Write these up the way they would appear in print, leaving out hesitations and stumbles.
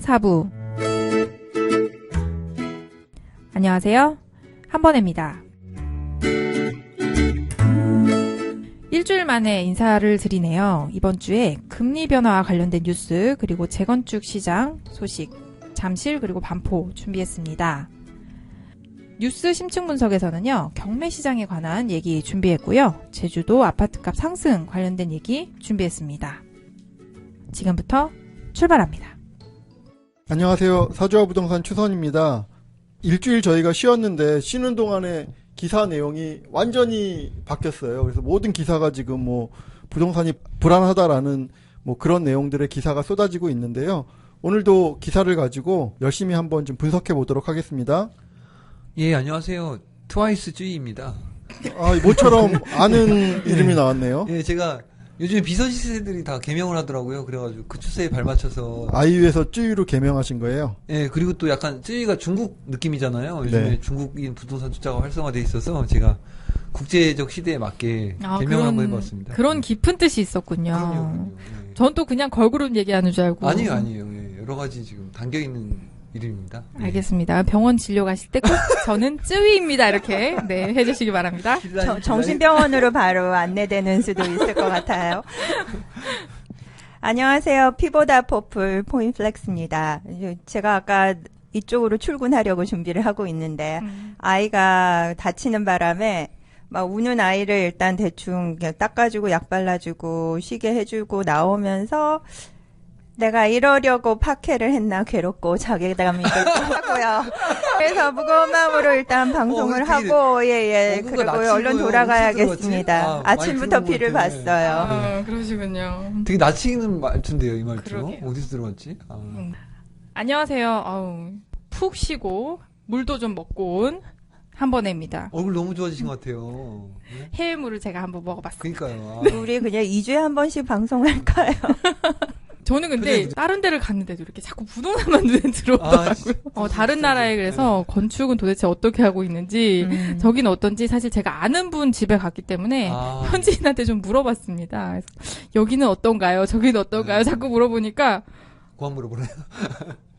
4부. 안녕하세요. 한번혜입니다. 일주일 만에 인사를 드리네요. 이번 주에 금리 변화와 관련된 뉴스, 그리고 재건축 시장 소식, 잠실 그리고 반포 준비했습니다. 뉴스 심층 분석에서는요, 경매 시장에 관한 얘기 준비했고요. 제주도 아파트값 상승 관련된 얘기 준비했습니다. 지금부터 출발합니다. 안녕하세요. 사주와 부동산 추선입니다. 일주일 저희가 쉬었는데 쉬는 동안에 기사 내용이 완전히 바뀌었어요. 그래서 모든 기사가 지금 부동산이 불안하다라는 그런 내용들의 기사가 쏟아지고 있는데요. 오늘도 기사를 가지고 열심히 한번 좀 분석해 보도록 하겠습니다. 예, 안녕하세요. 트와이스 쯔이입니다. 모처럼 아는 이름이 나왔네요. 예, 제가 요즘 비서실세들이 다 개명을 하더라고요. 그래가지고 그 추세에 발맞춰서 아이유에서 쯔이로 개명하신 거예요? 예, 그리고 또 약간 쯔이가 중국 느낌이잖아요. 요즘에 네. 중국인 부동산 투자가 활성화돼 있어서 제가 국제적 시대에 맞게 개명을 한번 해봤습니다. 그런 깊은 뜻이 있었군요. 그럼요. 예. 전 또 그냥 걸그룹 얘기하는 줄 알고. 아니에요. 예, 여러 가지 지금 담겨 있는 이름입니다. 네. 알겠습니다. 병원 진료 가실 때 꼭 저는 쯔위입니다. 이렇게 해주시기 바랍니다. 정신병원으로 바로 안내되는 수도 있을 것 같아요. 안녕하세요. 피보다 포플 포인플렉스입니다. 제가 아까 이쪽으로 출근하려고 준비를 하고 있는데 아이가 다치는 바람에 막 우는 아이를 일단 대충 닦아주고 약 발라주고 쉬게 해주고 나오면서 내가 이러려고 파케를 했나 괴롭고 자괴감이 들고 하고요. 그래서 무거운 마음으로 일단 방송을 하고 그리고 얼른 돌아가야겠습니다. 아침부터 비를 봤어요. 그러시군요. 되게 나치는 말투인데요, 이 말투. 그러게요. 어디서 들어봤지? 안녕하세요. 푹 쉬고 물도 좀 먹고 온 한번혜입니다. 얼굴 너무 좋아지신 것 같아요. 네? 해외물을 제가 한번 먹어봤습니다. 그러니까요. 우리 그냥 2주에 한 번씩 방송할까요? 저는 근데 다른 데를 갔는데도 이렇게 자꾸 부동산만 눈에 들어오더라고요. 다른 나라에 그래서 건축은 도대체 어떻게 하고 있는지 저기는 어떤지 사실 제가 아는 분 집에 갔기 때문에 현지인한테 좀 물어봤습니다. 그래서 여기는 어떤가요? 저기는 어떤가요? 자꾸 물어보니까 고함 물어보네요.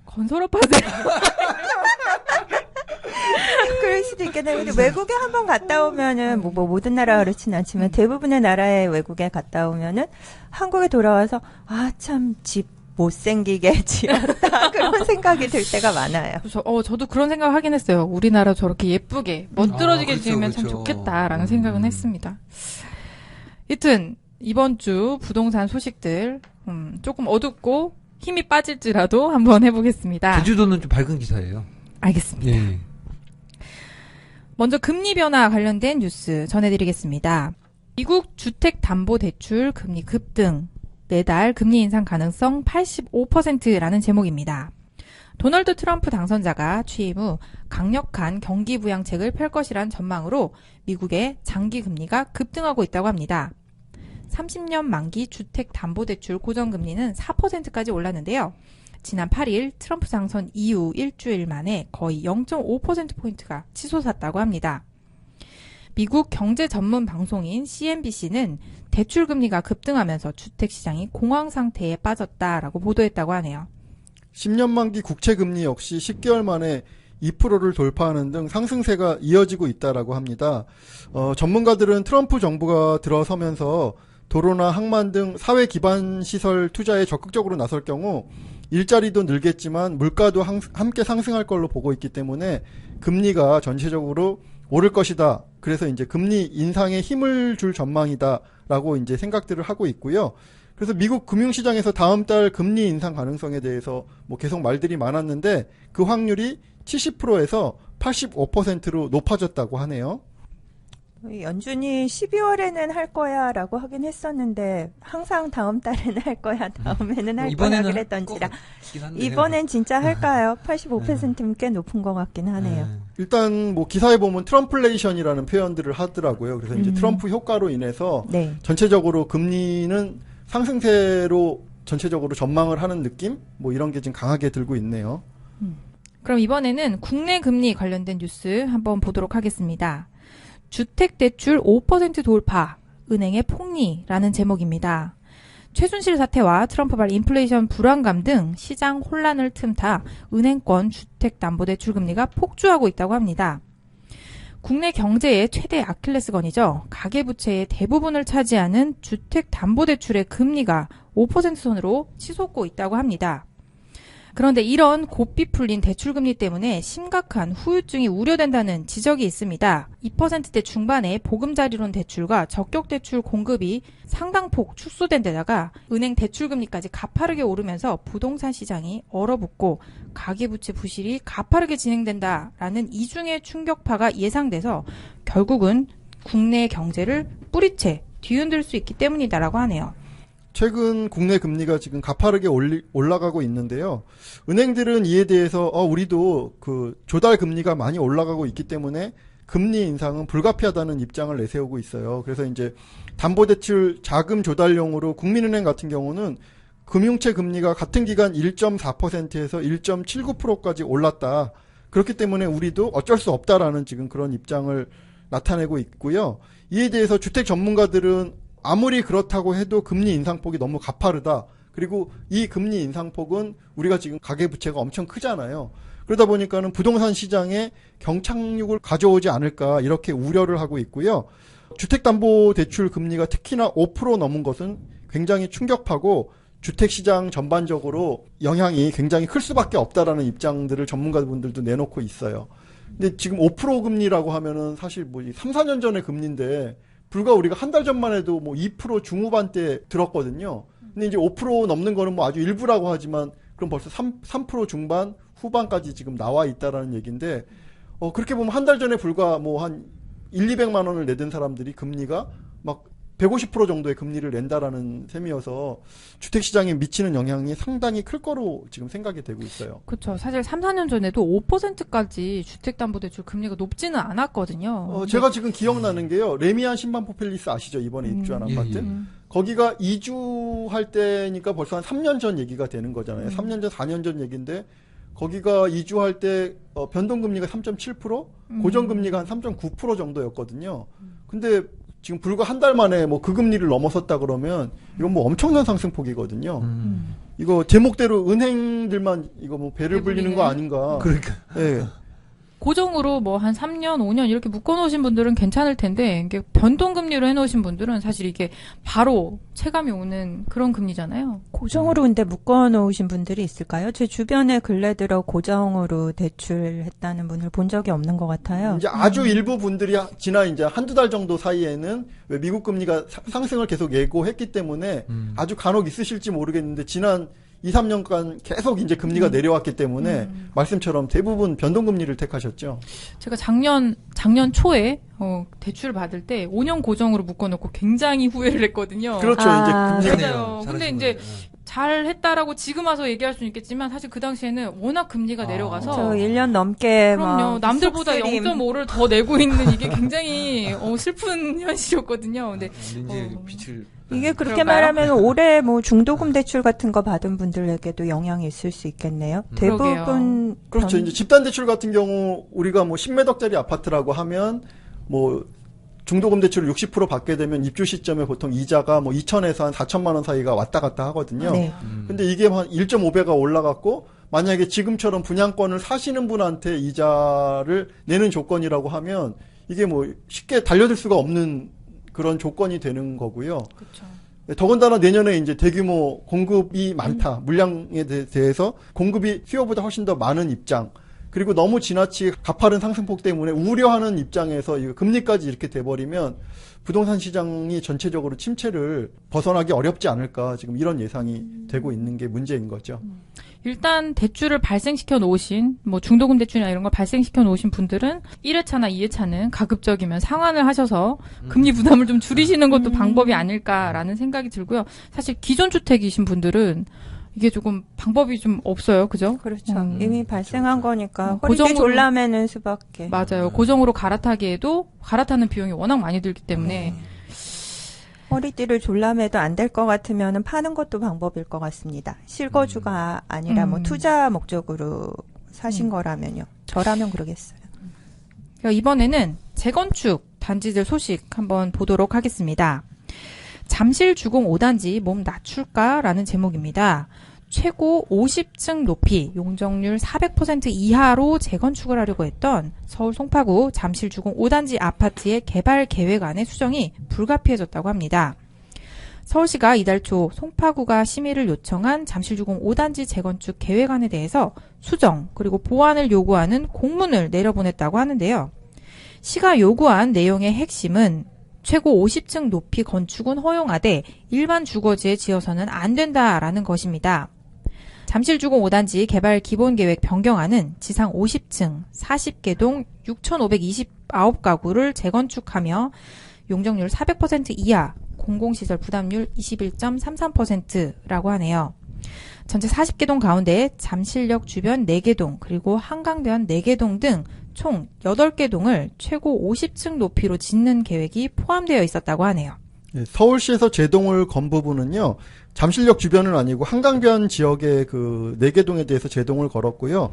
건설업하세요. 그럴 수도 있겠네요. 근데 외국에 한번 갔다 오면은 모든 나라가 그렇진 않지만 대부분의 나라에 외국에 갔다 오면은 한국에 돌아와서 참 집 못생기게 지었다 그런 생각이 들 때가 많아요. 저도 그런 생각을 하긴 했어요. 우리나라 저렇게 예쁘게 멋들어지게 지으면 참 좋겠다라는 생각은 했습니다. 하여튼 이번 주 부동산 소식들 조금 어둡고 힘이 빠질지라도 한번 해보겠습니다. 제주도는 좀 밝은 기사예요. 알겠습니다. 예. 먼저 금리 변화 관련된 뉴스 전해드리겠습니다. 미국 주택담보대출 금리 급등, 매달 금리 인상 가능성 85%라는 제목입니다. 도널드 트럼프 당선자가 취임 후 강력한 경기 부양책을 펼 것이란 전망으로 미국의 장기 금리가 급등하고 있다고 합니다. 30년 만기 주택담보대출 고정금리는 4%까지 올랐는데요. 지난 8일 트럼프 당선 이후 일주일 만에 거의 0.5%포인트가 치솟았다고 합니다. 미국 경제 전문 방송인 CNBC는 대출금리가 급등하면서 주택시장이 공황 상태에 빠졌다라고 보도했다고 하네요. 10년 만기 국채금리 역시 10개월 만에 2%를 돌파하는 등 상승세가 이어지고 있다라고 합니다. 전문가들은 트럼프 정부가 들어서면서 도로나 항만 등 사회 기반 시설 투자에 적극적으로 나설 경우 일자리도 늘겠지만 물가도 함께 상승할 걸로 보고 있기 때문에 금리가 전체적으로 오를 것이다. 그래서 이제 금리 인상에 힘을 줄 전망이다라고 이제 생각들을 하고 있고요. 그래서 미국 금융시장에서 다음 달 금리 인상 가능성에 대해서 계속 말들이 많았는데 그 확률이 70%에서 85%로 높아졌다고 하네요. 연준이 12월에는 할 거야 라고 하긴 했었는데 항상 다음 달에는 할 거야, 다음에는 할 거야 그랬던지라 이번엔 진짜 할까요? 85%면 꽤 높은 것 같긴 하네요. 일단 기사에 보면 트럼플레이션이라는 표현들을 하더라고요. 그래서 이제 트럼프 효과로 인해서 전체적으로 금리는 상승세로 전체적으로 전망을 하는 느낌? 이런 게 지금 강하게 들고 있네요. 그럼 이번에는 국내 금리 관련된 뉴스 한번 보도록 하겠습니다. 주택대출 5% 돌파, 은행의 폭리라는 제목입니다. 최순실 사태와 트럼프발 인플레이션 불안감 등 시장 혼란을 틈타 은행권 주택담보대출 금리가 폭주하고 있다고 합니다. 국내 경제의 최대 아킬레스건이죠. 가계부채의 대부분을 차지하는 주택담보대출의 금리가 5% 선으로 치솟고 있다고 합니다. 그런데 이런 고삐 풀린 대출금리 때문에 심각한 후유증이 우려된다는 지적이 있습니다. 2%대 중반의 보금자리론 대출과 적격대출 공급이 상당폭 축소된 데다가 은행 대출금리까지 가파르게 오르면서 부동산 시장이 얼어붙고 가계부채 부실이 가파르게 진행된다라는 이중의 충격파가 예상돼서 결국은 국내 경제를 뿌리채 뒤흔들 수 있기 때문이다라고 하네요. 최근 국내 금리가 지금 가파르게 올라가고 있는데요. 은행들은 이에 대해서 우리도 그 조달 금리가 많이 올라가고 있기 때문에 금리 인상은 불가피하다는 입장을 내세우고 있어요. 그래서 이제 담보대출 자금 조달용으로 국민은행 같은 경우는 금융채 금리가 같은 기간 1.4%에서 1.79%까지 올랐다. 그렇기 때문에 우리도 어쩔 수 없다라는 지금 그런 입장을 나타내고 있고요. 이에 대해서 주택 전문가들은 아무리 그렇다고 해도 금리 인상폭이 너무 가파르다. 그리고 이 금리 인상폭은 우리가 지금 가계부채가 엄청 크잖아요. 그러다 보니까는 부동산 시장에 경착륙을 가져오지 않을까 이렇게 우려를 하고 있고요. 주택담보대출 금리가 특히나 5% 넘은 것은 굉장히 충격파고 주택시장 전반적으로 영향이 굉장히 클 수밖에 없다라는 입장들을 전문가분들도 내놓고 있어요. 근데 지금 5% 금리라고 하면은 사실 뭐 3, 4년 전의 금리인데 불과 우리가 한 달 전만 해도 뭐 2% 중후반대 들었거든요. 근데 이제 5% 넘는 거는 뭐 아주 일부라고 하지만 그럼 벌써 3% 중반 후반까지 지금 나와 있다라는 얘기인데 그렇게 보면 한 달 전에 불과 뭐 한 200만 원을 내던 사람들이 금리가 막 150% 정도의 금리를 낸다라는 셈이어서 주택시장에 미치는 영향이 상당히 클 거로 지금 생각이 되고 있어요. 그렇죠. 사실 3, 4년 전에도 5%까지 주택담보대출 금리가 높지는 않았거든요. 제가 지금 기억나는 게요. 레미안 신반포 팰리스 아시죠? 이번에 입주한 아파트. 거기가 이주할 때니까 벌써 한 3년 전 얘기가 되는 거잖아요. 3년 전, 4년 전 얘기인데 거기가 이주할 때 변동금리가 3.7%, 고정금리가 한 3.9% 정도였거든요. 근데 지금 불과 한 달 만에 뭐 그 금리를 넘어섰다 그러면 이건 뭐 엄청난 상승폭이거든요. 이거 제목대로 은행들만 이거 뭐 배를 불리는 거 아닌가. 그러니까. 네. 고정으로 뭐 한 3년, 5년 이렇게 묶어놓으신 분들은 괜찮을 텐데 이게 변동금리로 해놓으신 분들은 사실 이게 바로 체감이 오는 그런 금리잖아요. 고정으로 근데 묶어놓으신 분들이 있을까요? 제 주변에 근래 들어 고정으로 대출했다는 분을 본 적이 없는 것 같아요. 이제 아주 일부 분들이 지난 이제 한두 달 정도 사이에는 왜 미국 금리가 상승을 계속 예고했기 때문에 아주 간혹 있으실지 모르겠는데 지난 2, 3년간 계속 이제 금리가 내려왔기 때문에 말씀처럼 대부분 변동금리를 택하셨죠. 제가 작년 초에 대출 받을 때 5년 고정으로 묶어놓고 굉장히 후회를 했거든요. 그렇죠. 이제 금리가 맞아요. 근데 이제 잘 했다라고 지금 와서 얘기할 수는 있겠지만 사실 그 당시에는 워낙 금리가 내려가서 저 1년 넘게 그럼요. 남들보다 0.5를 더 내고 있는 이게 굉장히 슬픈 현실이었거든요. 근데 빛을 이게 그렇게 그럴까요? 말하면 올해 뭐 중도금 대출 같은 거 받은 분들에게도 영향이 있을 수 있겠네요. 대부분 그렇죠. 이제 집단 대출 같은 경우 우리가 뭐 10매덕짜리 아파트라고 하면 뭐 중도금 대출을 60% 받게 되면 입주 시점에 보통 이자가 뭐 2천에서 한 4천만 원 사이가 왔다 갔다 하거든요. 네. 근데 이게 한 1.5배가 올라갔고 만약에 지금처럼 분양권을 사시는 분한테 이자를 내는 조건이라고 하면 이게 뭐 쉽게 달려들 수가 없는 그런 조건이 되는 거고요. 그렇죠. 더군다나 내년에 이제 대규모 공급이 많다. 물량에 대해서 공급이 수요보다 훨씬 더 많은 입장. 그리고 너무 지나치게 가파른 상승폭 때문에 우려하는 입장에서 이 금리까지 이렇게 돼버리면 부동산 시장이 전체적으로 침체를 벗어나기 어렵지 않을까 지금 이런 예상이 되고 있는 게 문제인 거죠. 일단 대출을 발생시켜 놓으신 뭐 중도금 대출이나 이런 걸 발생시켜 놓으신 분들은 1회차나 2회차는 가급적이면 상환을 하셔서 금리 부담을 좀 줄이시는 것도 방법이 아닐까라는 생각이 들고요. 사실 기존 주택이신 분들은 이게 조금 방법이 좀 없어요. 그죠? 그렇죠. 이미 발생한 거니까 고정으로- 허리띠 졸라매는 수밖에. 맞아요. 고정으로 갈아타기에도 갈아타는 비용이 워낙 많이 들기 때문에 허리띠를 졸라매도 안 될 것 같으면 파는 것도 방법일 것 같습니다. 실거주가 아니라 뭐 투자 목적으로 사신 거라면요. 저라면 그러겠어요. 이번에는 재건축 단지들 소식 한번 보도록 하겠습니다. 잠실 주공 5단지 몸 낮출까라는 제목입니다. 최고 50층 높이 용적률 400% 이하로 재건축을 하려고 했던 서울 송파구 잠실 주공 5단지 아파트의 개발 계획안의 수정이 불가피해졌다고 합니다. 서울시가 이달 초 송파구가 심의를 요청한 잠실주공 5단지 재건축 계획안에 대해서 수정 그리고 보완을 요구하는 공문을 내려보냈다고 하는데요. 시가 요구한 내용의 핵심은 최고 50층 높이 건축은 허용하되 일반 주거지에 지어서는 안 된다라는 것입니다. 잠실주공 5단지 개발 기본계획 변경안은 지상 50층 40개동 6,529가구를 재건축하며 용적률 400% 이하 공공시설 부담률 21.33%라고 하네요. 전체 40개동 가운데 잠실역 주변 4개동 그리고 한강변 4개동 등 총 8개동을 최고 50층 높이로 짓는 계획이 포함되어 있었다고 하네요. 예, 서울시에서 제동을 건 부분은요. 잠실역 주변은 아니고 한강변 지역의 그 4개동에 대해서 제동을 걸었고요.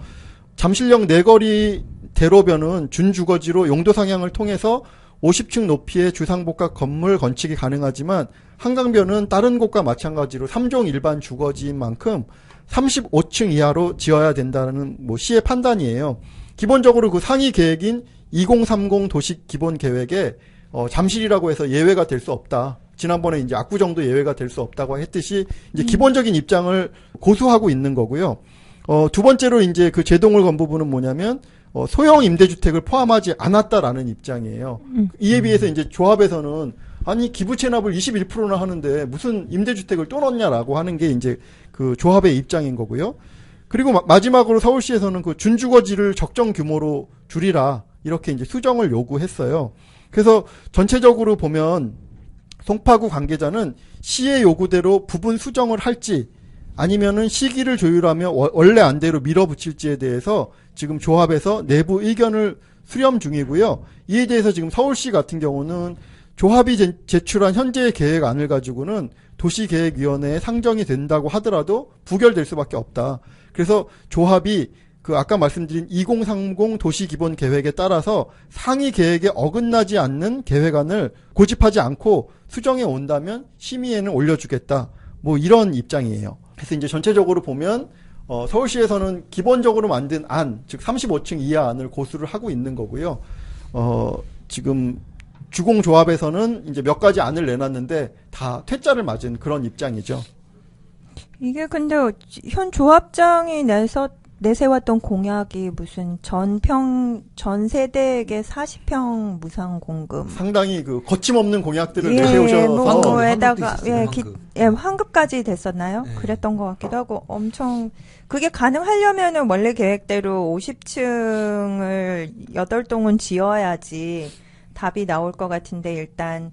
잠실역 내거리 대로변은 준주거지로 용도 상향을 통해서 50층 높이의 주상복합 건물 건축이 가능하지만 한강변은 다른 곳과 마찬가지로 3종 일반 주거지인 만큼 35층 이하로 지어야 된다는 시의 판단이에요. 기본적으로 그 상위 계획인 2030 도시 기본 계획에 잠실이라고 해서 예외가 될 수 없다. 지난번에 이제 압구정도 예외가 될 수 없다고 했듯이 이제 기본적인 입장을 고수하고 있는 거고요. 두 번째로 이제 그 제동을 건 부분은 뭐냐면 소형 임대주택을 포함하지 않았다라는 입장이에요. 이에 비해서 이제 조합에서는 아니 기부 체납을 21%나 하는데 무슨 임대주택을 또 넣냐라고 하는 게 이제 그 조합의 입장인 거고요. 그리고 마지막으로 서울시에서는 그 준주거지를 적정 규모로 줄이라 이렇게 이제 수정을 요구했어요. 그래서 전체적으로 보면 송파구 관계자는 시의 요구대로 부분 수정을 할지 아니면은 시기를 조율하며 원래 안대로 밀어붙일지에 대해서 지금 조합에서 내부 의견을 수렴 중이고요. 이에 대해서 지금 서울시 같은 경우는 조합이 제출한 현재의 계획안을 가지고는 도시계획위원회에 상정이 된다고 하더라도 부결될 수밖에 없다. 그래서 조합이 그 아까 말씀드린 2030 도시기본계획에 따라서 상위 계획에 어긋나지 않는 계획안을 고집하지 않고 수정해 온다면 심의에는 올려주겠다. 이런 입장이에요. 그래서 이제 전체적으로 보면 서울시에서는 기본적으로 만든 안, 즉 35층 이하 안을 고수를 하고 있는 거고요. 지금 주공조합에서는 이제 몇 가지 안을 내놨는데 다 퇴짜를 맞은 그런 입장이죠. 이게 근데 현 조합장이 내세웠던 공약이 무슨 전 세대에게 40평 무상 공급. 상당히 그 거침없는 공약들을 내세우셔서. 에다가, 환급까지 됐었나요? 네. 그랬던 것 같기도 하고, 엄청, 그게 가능하려면은 원래 계획대로 50층을 8동은 지어야지 답이 나올 것 같은데, 일단,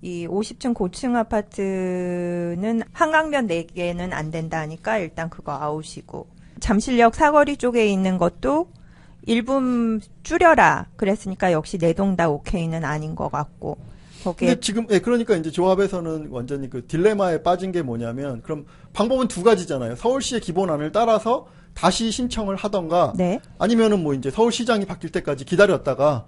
이 50층 고층 아파트는 한강변 4개는 안 된다니까 일단 그거 아웃이고 잠실역 사거리 쪽에 있는 것도 일부 줄여라 그랬으니까 역시 4동 다 오케이는 아닌 것 같고 거기에 근데 지금 그러니까 이제 조합에서는 완전히 그 딜레마에 빠진 게 뭐냐면 그럼 방법은 두 가지잖아요. 서울시의 기본안을 따라서 다시 신청을 하던가 네. 아니면은 이제 서울시장이 바뀔 때까지 기다렸다가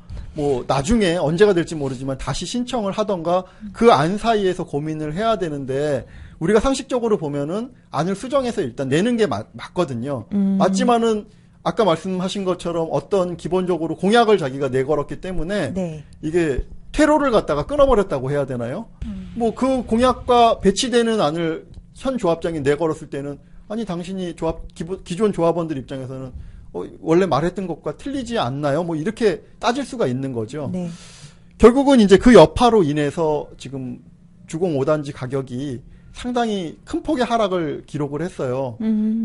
나중에 언제가 될지 모르지만 다시 신청을 하던가 그 안 사이에서 고민을 해야 되는데 우리가 상식적으로 보면은 안을 수정해서 일단 내는 게 맞거든요. 맞지만은 아까 말씀하신 것처럼 어떤 기본적으로 공약을 자기가 내걸었기 때문에 네. 이게 퇴로를 갖다가 끊어버렸다고 해야 되나요? 그 공약과 배치되는 안을 현 조합장이 내걸었을 때는 아니 당신이 기존 조합원들 입장에서는 원래 말했던 것과 틀리지 않나요? 이렇게 따질 수가 있는 거죠. 네. 결국은 이제 그 여파로 인해서 지금 주공 5단지 가격이 상당히 큰 폭의 하락을 기록을 했어요.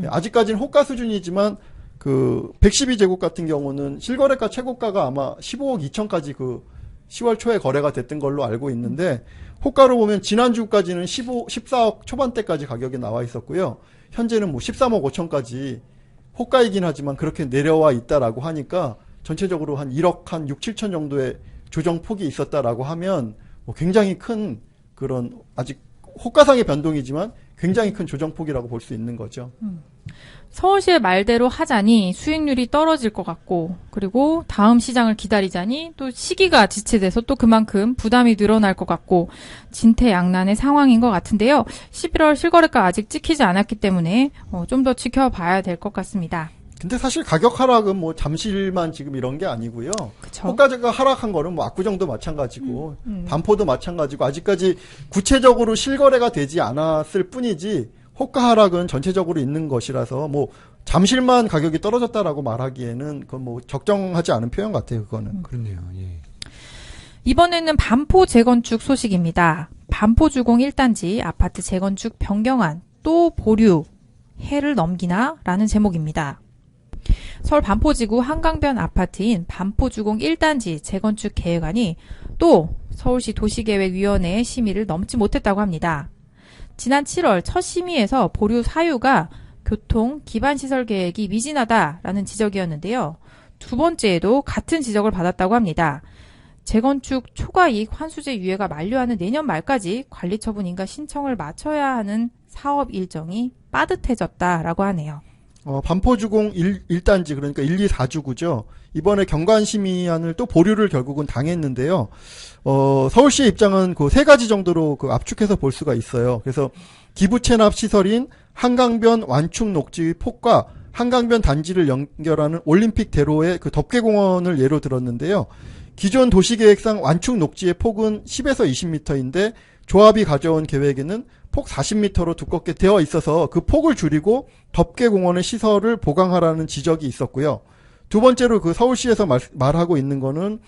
아직까지는 호가 수준이지만 그 112제곱 같은 경우는 실거래가 최고가가 아마 15억 2천까지 그 10월 초에 거래가 됐던 걸로 알고 있는데 호가로 보면 지난주까지는 14억 초반대까지 가격이 나와 있었고요. 현재는 13억 5천까지 호가이긴 하지만 그렇게 내려와 있다라고 하니까 전체적으로 한 1억 한 6, 7천 정도의 조정폭이 있었다라고 하면 굉장히 큰 그런 아직 호가상의 변동이지만 굉장히 큰 조정폭이라고 볼 수 있는 거죠. 서울시의 말대로 하자니 수익률이 떨어질 것 같고, 그리고 다음 시장을 기다리자니 또 시기가 지체돼서 또 그만큼 부담이 늘어날 것 같고, 진퇴양난의 상황인 것 같은데요. 11월 실거래가 아직 찍히지 않았기 때문에 좀 더 지켜봐야 될 것 같습니다. 근데 사실 가격 하락은 뭐 잠실만 지금 이런 게 아니고요. 그쵸. 호가가 하락한 거는 뭐 압구정도 마찬가지고 반포도 마찬가지고 아직까지 구체적으로 실거래가 되지 않았을 뿐이지 호가 하락은 전체적으로 있는 것이라서 뭐 잠실만 가격이 떨어졌다라고 말하기에는 그건 뭐 적정하지 않은 표현 같아요. 그거는. 그렇네요. 예. 이번에는 반포 재건축 소식입니다. 반포 주공 1단지 아파트 재건축 변경안 또 보류 해를 넘기나? 라는 제목입니다. 서울 반포지구 한강변 아파트인 반포주공 1단지 재건축 계획안이 또 서울시 도시계획위원회의 심의를 넘지 못했다고 합니다. 지난 7월 첫 심의에서 보류 사유가 교통 기반시설 계획이 미진하다라는 지적이었는데요. 두 번째에도 같은 지적을 받았다고 합니다. 재건축 초과이익 환수제 유예가 만료하는 내년 말까지 관리처분인가 신청을 마쳐야 하는 사업 일정이 빠듯해졌다라고 하네요. 반포주공 1단지 그러니까 1, 2, 4주구죠. 이번에 경관심의안을 또 보류를 결국은 당했는데요. 서울시의 입장은 그 세 가지 정도로 그 압축해서 볼 수가 있어요. 그래서 기부 체납 시설인 한강변 완충 녹지 폭과 한강변 단지를 연결하는 올림픽 대로의 그 덮개공원을 예로 들었는데요. 기존 도시계획상 완충 녹지의 폭은 10에서 20m인데 조합이 가져온 계획에는 폭 40m로 두껍게 되어 있어서 그 폭을 줄이고 덮개공원의 시설을 보강하라는 지적이 있었고요. 두 번째로 그 서울시에서 말하고 있는 거는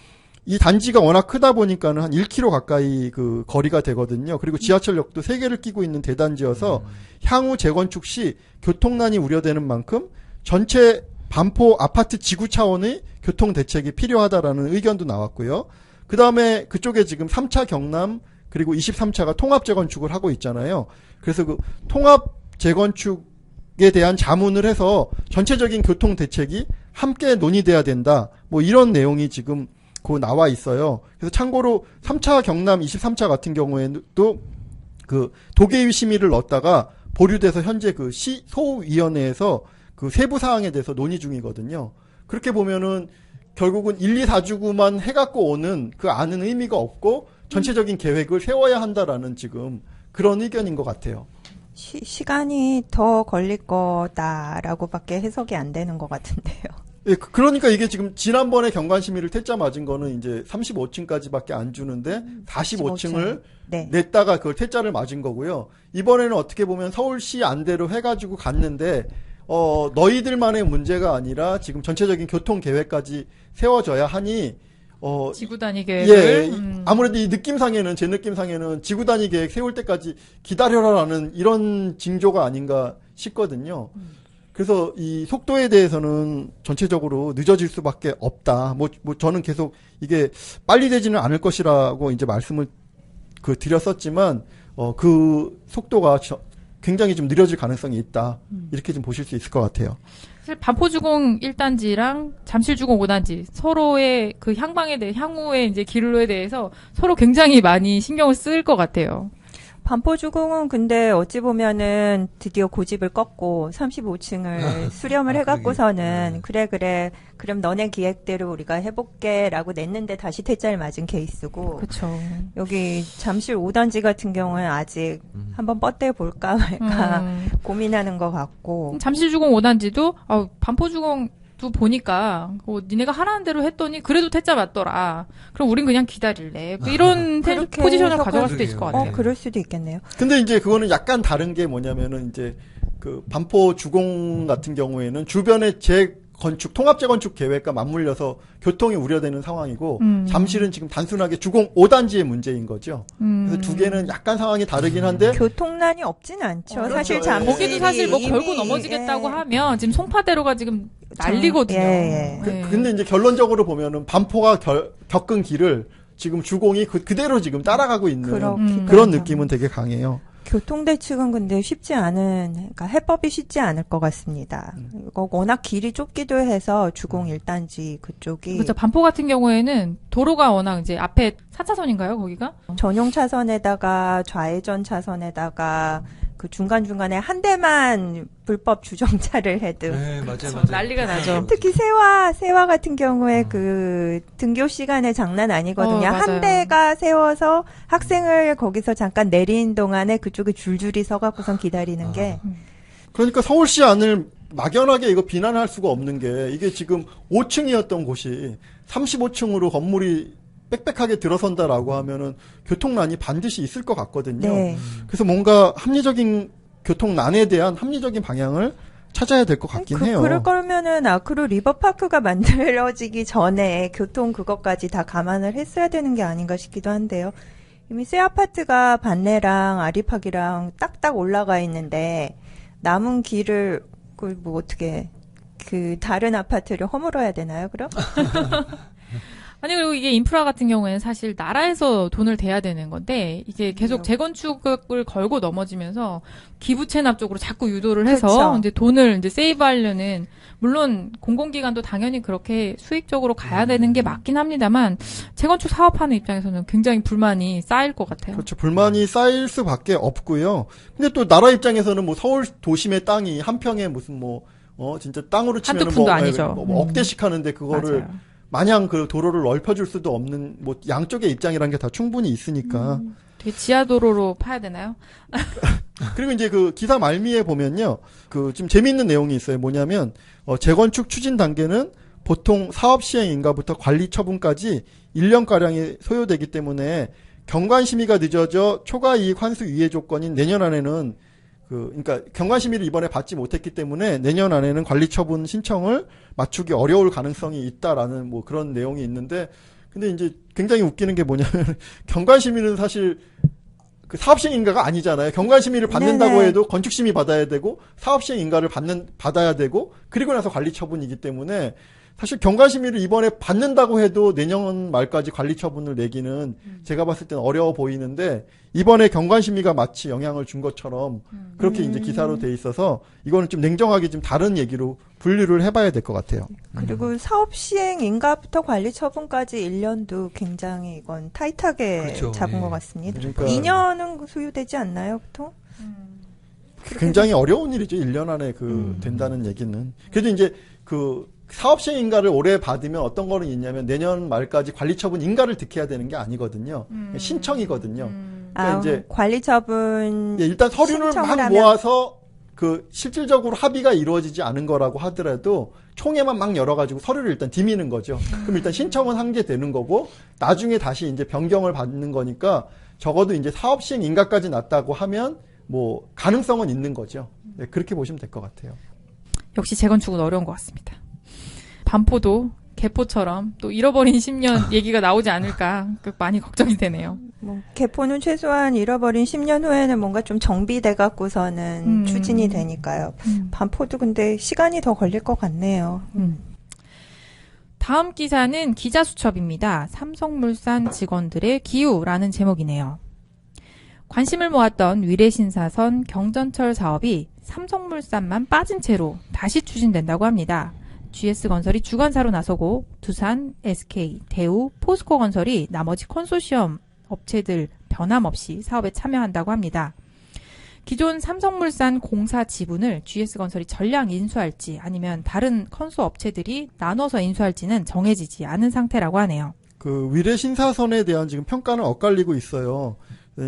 이 단지가 워낙 크다 보니까는 한 1km 가까이 그 거리가 되거든요. 그리고 지하철역도 3개를 끼고 있는 대단지여서 향후 재건축 시 교통난이 우려되는 만큼 전체 반포 아파트 지구 차원의 교통 대책이 필요하다라는 의견도 나왔고요. 그 다음에 그쪽에 지금 3차 경남 그리고 23차가 통합 재건축을 하고 있잖아요. 그래서 그 통합 재건축에 대한 자문을 해서 전체적인 교통 대책이 함께 논의돼야 된다. 뭐 이런 내용이 지금 그 나와 있어요. 그래서 참고로 3차 경남 23차 같은 경우에도 그 도계위 심의를 넣었다가 보류돼서 현재 그 소위원회에서 그 세부 사항에 대해서 논의 중이거든요. 그렇게 보면은 결국은 1, 2, 4주구만 해갖고 오는 그 안은 의미가 없고 전체적인 계획을 세워야 한다라는 지금 그런 의견인 것 같아요. 시간이 더 걸릴 거다라고밖에 해석이 안 되는 것 같은데요. 예, 그러니까 이게 지금 지난번에 경관심의를 퇴짜 맞은 거는 이제 35층까지밖에 안 주는데 45층을 네. 냈다가 그걸 퇴짜를 맞은 거고요. 이번에는 어떻게 보면 서울시 안대로 해가지고 갔는데 너희들만의 문제가 아니라 지금 전체적인 교통 계획까지 세워져야 하니 지구 단위 계획을 아무래도 이 느낌상에는 제 느낌상에는 지구 단위 계획 세울 때까지 기다려라라는 이런 징조가 아닌가 싶거든요. 그래서 이 속도에 대해서는 전체적으로 늦어질 수밖에 없다. 뭐 저는 계속 이게 빨리 되지는 않을 것이라고 이제 말씀을 드렸었지만 그 속도가 굉장히 좀 느려질 가능성이 있다. 이렇게 좀 보실 수 있을 것 같아요. 사실 반포주공 1단지랑 잠실주공 5단지 서로의 그 향후의 이제 기로에 대해서 서로 굉장히 많이 신경을 쓸 것 같아요. 반포주공은 근데 어찌 보면은 드디어 고집을 꺾고 35층을 수렴을 해갖고서는 그래 그럼 너네 기획대로 우리가 해볼게라고 냈는데 다시 퇴짜를 맞은 케이스고. 그렇죠. 여기 잠실 5단지 같은 경우는 아직 한번 뻗대 볼까 말까 고민하는 것 같고. 잠실주공 5단지도 반포주공도 보니까 니네가 하라는 대로 했더니 그래도 퇴짜 맞더라. 그럼 우린 그냥 기다릴래. 이런 포지션을 가져갈 수도 있을 것 같아요. 그럴 수도 있겠네요. 근데 이제 그거는 약간 다른 게 뭐냐면은 이제 그 반포주공 같은 경우에는 주변에 재건축, 통합 재건축 계획과 맞물려서 교통이 우려되는 상황이고 잠실은 지금 단순하게 주공 5단지의 문제인 거죠. 그래서 두 개는 약간 상황이 다르긴 한데 교통난이 없진 않죠. 그렇죠. 사실 잠실이 거기도 사실 뭐 걸고 넘어지겠다고 하면 지금 송파대로가 지금 난리거든요. 근데 이제 결론적으로 보면은 반포가 겪은 길을 지금 주공이 그대로 지금 따라가고 있는 그런 느낌은 되게 강해요. 교통대책은 근데 쉽지 않은, 그러니까 해법이 쉽지 않을 것 같습니다. 이거 워낙 길이 좁기도 해서 주공 1단지 그쪽이. 그렇죠. 반포 같은 경우에는 도로가 워낙 이제 앞에 4차선인가요, 거기가? 전용 차선에다가 좌회전 차선에다가 그 중간중간에 한 대만 불법 주정차를 해도. 네, 맞아요, 그렇죠. 맞아요. 난리가 나죠. 특히 세화 같은 경우에 그 등교 시간에 장난 아니거든요. 맞아요. 한 대가 세워서 학생을 거기서 잠깐 내린 동안에 그쪽에 줄줄이 서갖고선 기다리는 게. 그러니까 서울시 안을 막연하게 이거 비난할 수가 없는 게 이게 지금 5층이었던 곳이 35층으로 건물이 빽빽하게 들어선다라고 하면은 교통난이 반드시 있을 것 같거든요. 네. 그래서 뭔가 합리적인 교통난에 대한 합리적인 방향을 찾아야 될 것 같긴 해요. 그럴 거면은 아크로 리버파크가 만들어지기 전에 교통 그것까지 다 감안을 했어야 되는 게 아닌가 싶기도 한데요. 이미 새 아파트가 반내랑 아리팍이랑 딱딱 올라가 있는데 남은 길을 뭐 어떻게 그 다른 아파트를 허물어야 되나요? 그럼? 아니, 그리고 이게 인프라 같은 경우에는 사실 나라에서 돈을 대야 되는 건데, 이게 계속 재건축을 걸고 넘어지면서 기부 체납 쪽으로 자꾸 유도를 해서, 그렇죠. 이제 돈을 이제 세이브 하려는, 물론 공공기관도 당연히 그렇게 수익적으로 가야 되는 게 맞긴 합니다만, 재건축 사업하는 입장에서는 굉장히 불만이 쌓일 것 같아요. 그렇죠. 불만이 쌓일 수밖에 없고요. 근데 또 나라 입장에서는 뭐 서울 도심의 땅이 한 평에 무슨 진짜 땅으로 치면 한두 푼도 아니죠. 뭐 억대씩 하는데 그거를 맞아요. 마냥 그 도로를 넓혀줄 수도 없는 뭐 양쪽의 입장이라는 게 다 충분히 있으니까. 되게 지하도로로 파야 되나요? 그리고 이제 그 기사 말미에 보면요. 그 좀 재미있는 내용이 있어요. 뭐냐면 재건축 추진 단계는 보통 사업 시행 인가부터 관리 처분까지 1년가량이 소요되기 때문에 경관 심의가 늦어져 초과 이익 환수 유예 조건인 내년 안에는 그러니까 경관 심의를 이번에 받지 못했기 때문에 내년 안에는 관리 처분 신청을 맞추기 어려울 가능성이 있다라는 뭐 그런 내용이 있는데, 근데 이제 굉장히 웃기는 게 뭐냐면 경관 심의는 사실 그 사업 시행 인가가 아니잖아요. 경관 심의를 받는다고 네네. 해도 건축 심의 받아야 되고 사업 시행 인가를 받아야 되고 그리고 나서 관리 처분이기 때문에 사실 경관 심의를 이번에 받는다고 해도 내년 말까지 관리 처분을 내기는 제가 봤을 때는 어려워 보이는데, 이번에 경관 심의가 마치 영향을 준 것처럼 그렇게 이제 기사로 돼 있어서 이거는 좀 냉정하게 좀 다른 얘기로 분류를 해봐야 될 것 같아요. 그리고 사업 시행 인가부터 관리 처분까지 1년도 굉장히 이건 타이트하게 그렇죠. 잡은 예. 것 같습니다. 그러니까 2년은 소요되지 않나요, 보통? 굉장히 어려운 일이죠. 1년 안에 된다는 얘기는. 그래도 이제 사업 시행 인가를 올해 받으면 어떤 거는 있냐면 내년 말까지 관리 처분 인가를 득해야 되는 게 아니거든요. 신청이거든요. 그러니까 이제 관리 처분 일단 서류를 신청을 막 하면- 모아서 실질적으로 합의가 이루어지지 않은 거라고 하더라도 총회만 막 열어가지고 서류를 일단 디미는 거죠. 그럼 일단 신청은 한 게 되는 거고 나중에 다시 이제 변경을 받는 거니까 적어도 이제 사업 시행 인가까지 났다고 하면 뭐 가능성은 있는 거죠. 네, 그렇게 보시면 될 것 같아요. 역시 재건축은 어려운 것 같습니다. 반포도 개포처럼 또 잃어버린 10년 얘기가 나오지 않을까 많이 걱정이 되네요. 뭐 개포는 최소한 잃어버린 10년 후에는 뭔가 좀 정비돼 갖고서는 추진이 되니까요. 반포도 근데 시간이 더 걸릴 것 같네요. 다음 기사는 기자수첩입니다. 삼성물산 직원들의 기우라는 제목이네요. 관심을 모았던 위례신사선 경전철 사업이 삼성물산만 빠진 채로 다시 추진된다고 합니다. GS건설이 주관사로 나서고 두산, SK, 대우, 포스코건설이 나머지 컨소시엄 업체들 변함없이 사업에 참여한다고 합니다. 기존 삼성물산 공사 지분을 GS건설이 전량 인수할지 아니면 다른 컨소 업체들이 나눠서 인수할지는 정해지지 않은 상태라고 하네요. 그 위례신사선에 대한 지금 평가는 엇갈리고 있어요.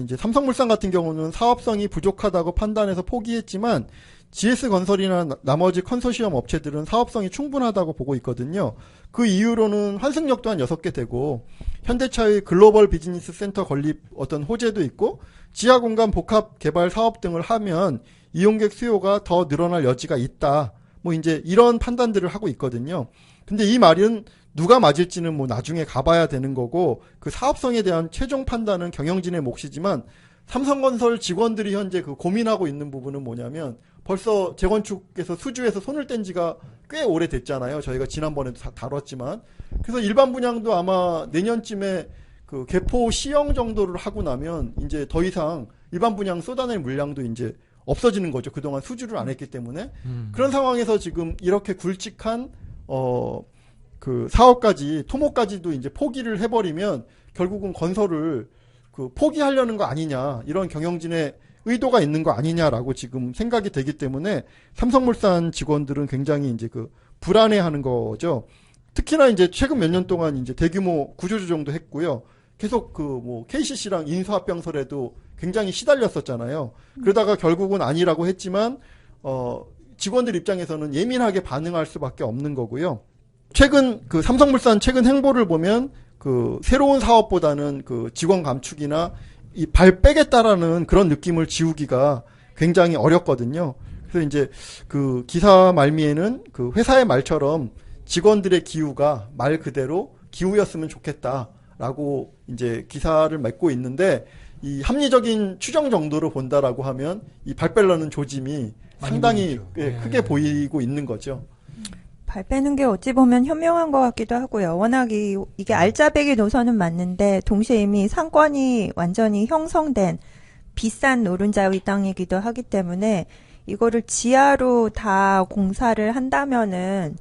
이제 삼성물산 같은 경우는 사업성이 부족하다고 판단해서 포기했지만 GS건설이나 나머지 컨소시엄 업체들은 사업성이 충분하다고 보고 있거든요. 그 이유로는 환승역도 한 6개 되고 현대차의 글로벌 비즈니스 센터 건립 어떤 호재도 있고 지하공간 복합 개발 사업 등을 하면 이용객 수요가 더 늘어날 여지가 있다. 뭐 이제 이런 판단들을 하고 있거든요. 근데 이 말은 누가 맞을지는 뭐 나중에 가봐야 되는 거고 그 사업성에 대한 최종 판단은 경영진의 몫이지만 삼성건설 직원들이 현재 고민하고 있는 부분은 뭐냐면 벌써 재건축에서 수주에서 손을 뗀 지가 꽤 오래됐잖아요. 저희가 지난번에도 다뤘지만. 그래서 일반 분양도 아마 내년쯤에 개포 시형 정도를 하고 나면 이제 더 이상 일반 분양 쏟아낼 물량도 이제 없어지는 거죠. 그동안 수주를 안 했기 때문에. 그런 상황에서 지금 이렇게 굵직한 사업까지 토목까지도 이제 포기를 해버리면 결국은 건설을 포기하려는 거 아니냐 이런 경영진의 의도가 있는 거 아니냐라고 지금 생각이 되기 때문에 삼성물산 직원들은 굉장히 이제 그 불안해하는 거죠. 특히나 이제 최근 몇 년 동안 이제 대규모 구조조정도 했고요. 계속 그 뭐 KCC랑 인수합병설에도 굉장히 시달렸었잖아요. 그러다가 결국은 아니라고 했지만 직원들 입장에서는 예민하게 반응할 수밖에 없는 거고요. 최근 그 삼성물산 최근 행보를 보면 그 새로운 사업보다는 그 직원 감축이나 이 발 빼겠다라는 그런 느낌을 지우기가 굉장히 어렵거든요. 그래서 이제 그 기사 말미에는 그 회사의 말처럼 직원들의 기우가 말 그대로 기우였으면 좋겠다라고 이제 기사를 맺고 있는데 이 합리적인 추정 정도로 본다라고 하면 이 발 빼려는 조짐이 상당히 크게 보이고 있는 거죠. 발 빼는 게 어찌 보면 현명한 것 같기도 하고요. 워낙 이게 알짜배기 노선은 맞는데 동시에 이미 상권이 완전히 형성된 비싼 노른자의 땅이기도 하기 때문에 이거를 지하로 다 공사를 한다면은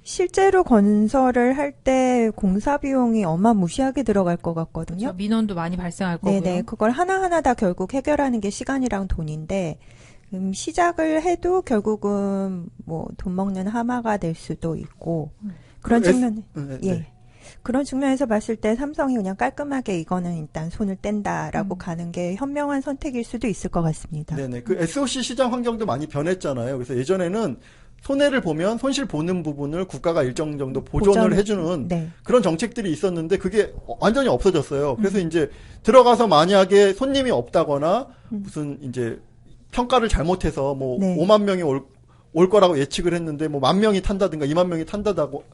실제로 건설을 할 때 공사 비용이 어마무시하게 들어갈 것 같거든요. 그렇죠. 민원도 많이 발생할 거고요. 네네. 그걸 하나하나 다 결국 해결하는 게 시간이랑 돈인데 시작을 해도 결국은 뭐 돈 먹는 하마가 될 수도 있고 그런 측면 예. 그런 측면에서 봤을 때 삼성이 그냥 깔끔하게 이거는 일단 손을 뗀다라고 가는 게 현명한 선택일 수도 있을 것 같습니다. 네네. 그 SOC 시장 환경도 많이 변했잖아요. 그래서 예전에는 손해를 보면 손실 보는 부분을 국가가 일정 정도 보존을 해주는 네. 그런 정책들이 있었는데 그게 완전히 없어졌어요. 그래서 이제 들어가서 만약에 손님이 없다거나 무슨 이제 평가를 잘못해서 뭐 네. 5만 명이 올 거라고 예측을 했는데 뭐 1만 명이 탄다든가 2만 명이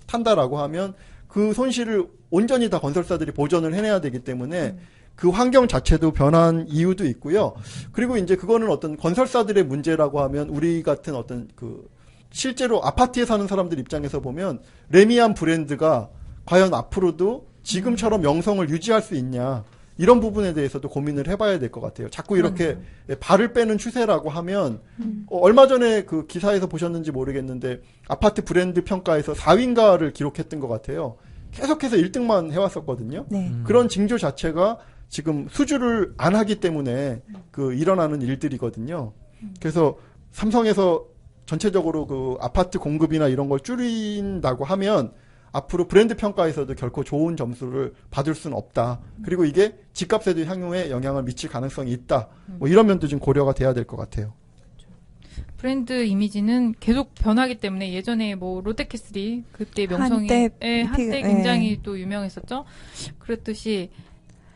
탄다라고 하면 그 손실을 온전히 다 건설사들이 보전을 해내야 되기 때문에 그 환경 자체도 변한 이유도 있고요. 그리고 이제 그거는 어떤 건설사들의 문제라고 하면 우리 같은 어떤 그 실제로 아파트에 사는 사람들 입장에서 보면 레미안 브랜드가 과연 앞으로도 지금처럼 명성을 유지할 수 있냐 이런 부분에 대해서도 고민을 해봐야 될 것 같아요. 자꾸 이렇게 발을 빼는 추세라고 하면 얼마 전에 그 기사에서 보셨는지 모르겠는데 아파트 브랜드 평가에서 4위인가를 기록했던 것 같아요. 계속해서 1등만 해왔었거든요. 네. 그런 징조 자체가 지금 수주를 안 하기 때문에 그 일어나는 일들이거든요. 그래서 삼성에서 전체적으로 그 아파트 공급이나 이런 걸 줄인다고 하면 앞으로 브랜드 평가에서도 결코 좋은 점수를 받을 수는 없다. 그리고 이게 집값에도 향후에 영향을 미칠 가능성이 있다. 뭐 이런 면도 좀 고려가 돼야 될 것 같아요. 브랜드 이미지는 계속 변하기 때문에 예전에 뭐 롯데캐슬이 그때 명성이 한때 굉장히 또 유명했었죠. 그렇듯이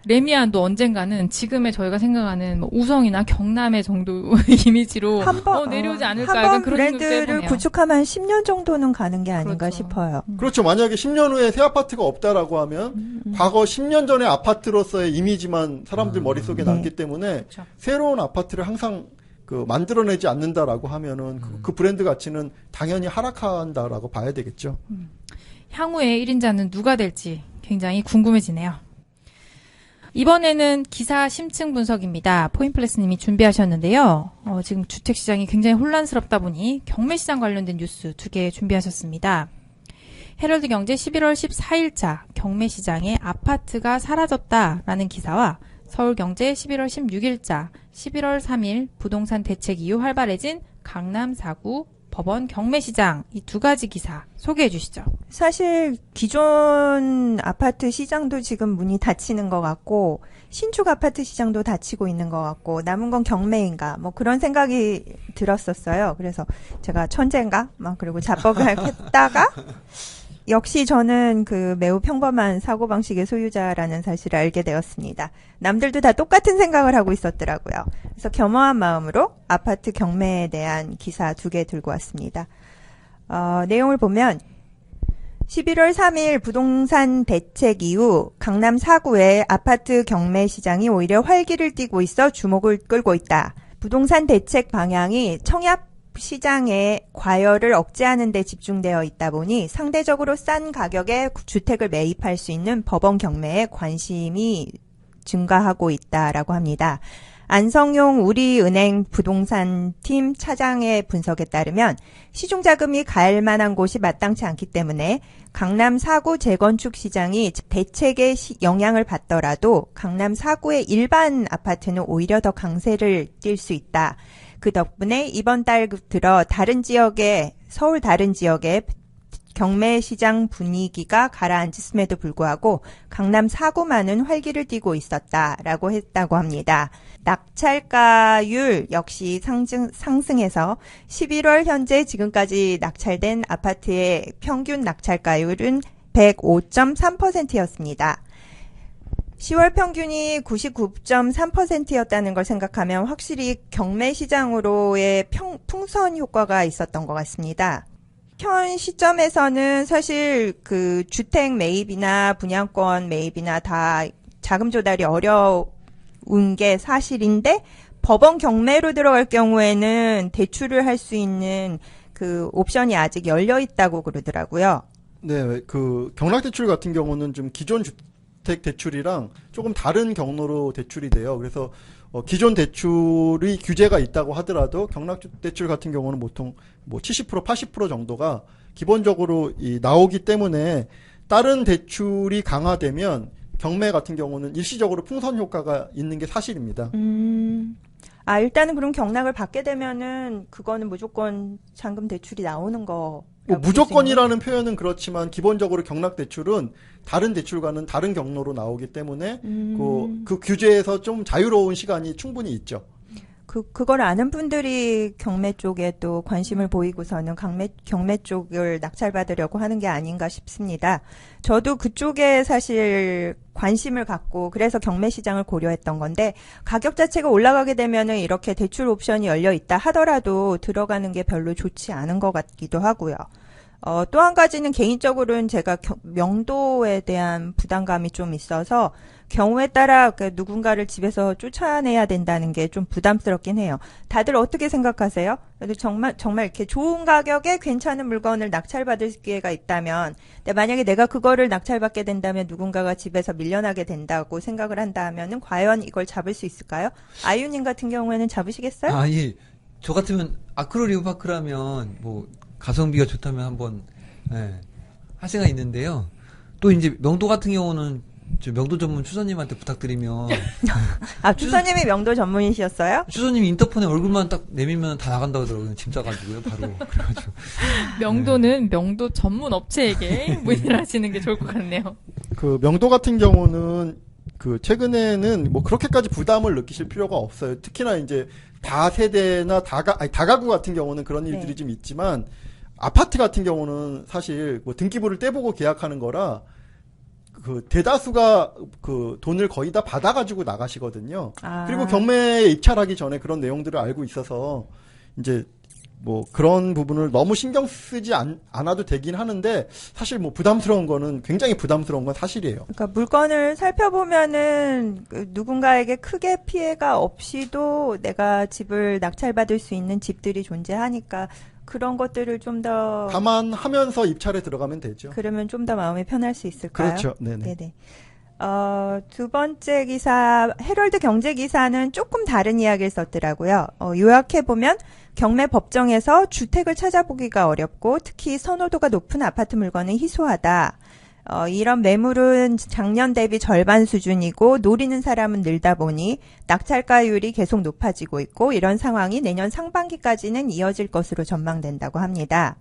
레미안도 언젠가는 지금의 저희가 생각하는 뭐 우성이나 경남의 정도 이미지로 내려오지 않을까 한번 그런 브랜드를 구축하면 10년 정도는 가는 게 아닌가 그렇죠. 싶어요. 그렇죠. 만약에 10년 후에 새 아파트가 없다라고 하면 과거 10년 전의 아파트로서의 이미지만 사람들 머릿속에 남기 때문에 그렇죠. 새로운 아파트를 항상 그 만들어내지 않는다라고 하면은 그 브랜드 가치는 당연히 하락한다라고 봐야 되겠죠. 향후에 1인자는 누가 될지 굉장히 궁금해지네요. 이번에는 기사 심층 분석입니다. 포인플렉스님이 준비하셨는데요. 지금 주택시장이 굉장히 혼란스럽다 보니 경매시장 관련된 뉴스 2개 준비하셨습니다. 헤럴드경제 11월 14일자 경매시장에 아파트가 사라졌다라는 기사와 서울경제 11월 16일자 11월 3일 부동산 대책 이후 활발해진 강남 4구 법원 경매시장 이 2가지 기사 소개해 주시죠. 사실 기존 아파트 시장도 지금 문이 닫히는 것 같고 신축 아파트 시장도 닫히고 있는 것 같고 남은 건 경매인가 뭐 그런 생각이 들었었어요. 그래서 제가 천재인가 막 그리고 자뻑을 했다가 역시 저는 그 매우 평범한 사고방식의 소유자라는 사실을 알게 되었습니다. 남들도 다 똑같은 생각을 하고 있었더라고요. 그래서 겸허한 마음으로 아파트 경매에 대한 기사 2개 들고 왔습니다. 내용을 보면 11월 3일 부동산 대책 이후 강남 4구의 아파트 경매 시장이 오히려 활기를 띠고 있어 주목을 끌고 있다. 부동산 대책 방향이 청약 시장의 과열을 억제하는 데 집중되어 있다 보니 상대적으로 싼 가격에 주택을 매입할 수 있는 법원 경매에 관심이 증가하고 있다라고 합니다. 안성용 우리은행 부동산팀 차장의 분석에 따르면 시중자금이 갈 만한 곳이 마땅치 않기 때문에 강남 4구 재건축 시장이 대책의 영향을 받더라도 강남 4구의 일반 아파트는 오히려 더 강세를 띨 수 있다. 그 덕분에 이번 달 들어 서울 다른 지역에 경매 시장 분위기가 가라앉았음에도 불구하고 강남 4구만은 활기를 띠고 있었다라고 했다고 합니다. 낙찰가율 역시 상승해서 11월 현재 지금까지 낙찰된 아파트의 평균 낙찰가율은 105.3%였습니다. 10월 평균이 99.3%였다는 걸 생각하면 확실히 경매 시장으로의 풍선 효과가 있었던 것 같습니다. 현 시점에서는 사실 그 주택 매입이나 분양권 매입이나 다 자금 조달이 어려운 게 사실인데 법원 경매로 들어갈 경우에는 대출을 할 수 있는 그 옵션이 아직 열려 있다고 그러더라고요. 네, 그 경락대출 같은 경우는 좀 기존 주택 대출이랑 조금 다른 경로로 대출이 돼요. 그래서 기존 대출이 규제가 있다고 하더라도 경락대출 같은 경우는 보통 뭐 70%, 80% 정도가 기본적으로 나오기 때문에 다른 대출이 강화되면 경매 같은 경우는 일시적으로 풍선 효과가 있는 게 사실입니다. 일단은 그럼 경락을 받게 되면은 그거는 무조건 잔금 대출이 나오는 거. 뭐 무조건이라는 표현은 그렇지만 기본적으로 경락대출은 다른 대출과는 다른 경로로 나오기 때문에 그 규제에서 좀 자유로운 시간이 충분히 있죠. 그걸 아는 분들이 경매 쪽에 또 관심을 보이고서는 경매 쪽을 낙찰받으려고 하는 게 아닌가 싶습니다. 저도 그쪽에 사실 관심을 갖고 그래서 경매 시장을 고려했던 건데 가격 자체가 올라가게 되면은 이렇게 대출 옵션이 열려 있다 하더라도 들어가는 게 별로 좋지 않은 것 같기도 하고요. 또 한 가지는 개인적으로는 제가 명도에 대한 부담감이 좀 있어서 경우에 따라 누군가를 집에서 쫓아내야 된다는 게 좀 부담스럽긴 해요. 다들 어떻게 생각하세요? 정말 이렇게 좋은 가격에 괜찮은 물건을 낙찰받을 기회가 있다면, 근데 만약에 내가 그거를 낙찰받게 된다면 누군가가 집에서 밀려나게 된다고 생각을 한다면은 과연 이걸 잡을 수 있을까요? 아이유님 같은 경우에는 잡으시겠어요? 예. 저 같으면 아크로리오파크라면 뭐 가성비가 좋다면 한번 할 생각이 있는데요. 또 이제 명도 같은 경우는 저 명도 전문 추선님한테 부탁드리면 추선님이 명도 전문이셨어요? 추선님이 인터폰에 얼굴만 딱 내밀면 다 나간다고 하더라고요. 짐 싸가지고요. 바로 그래가지고 명도는 명도 전문 업체에게 문의를 하시는 게 좋을 것 같네요. 그 명도 같은 경우는 그 최근에는 뭐 그렇게까지 부담을 느끼실 필요가 없어요. 특히나 이제 다세대나 다가구 같은 경우는 그런 일들이 좀 있지만 아파트 같은 경우는 사실 뭐 등기부를 떼보고 계약하는 거라 그 대다수가 그 돈을 거의 다 받아가지고 나가시거든요. 그리고 경매에 입찰하기 전에 그런 내용들을 알고 있어서 이제 뭐 그런 부분을 너무 신경 쓰지 않아도 되긴 하는데 사실 뭐 부담스러운 거는 굉장히 부담스러운 건 사실이에요. 그러니까 물건을 살펴보면은 누군가에게 크게 피해가 없이도 내가 집을 낙찰받을 수 있는 집들이 존재하니까 그런 것들을 좀 더 감안하면서 입찰에 들어가면 되죠. 그러면 좀 더 마음이 편할 수 있을까요? 그렇죠. 네네. 두 번째 기사, 헤럴드 경제 기사는 조금 다른 이야기를 썼더라고요. 요약해보면 경매 법정에서 주택을 찾아보기가 어렵고 특히 선호도가 높은 아파트 물건은 희소하다. 이런 매물은 작년 대비 절반 수준이고 노리는 사람은 늘다 보니 낙찰가율이 계속 높아지고 있고 이런 상황이 내년 상반기까지는 이어질 것으로 전망된다고 합니다.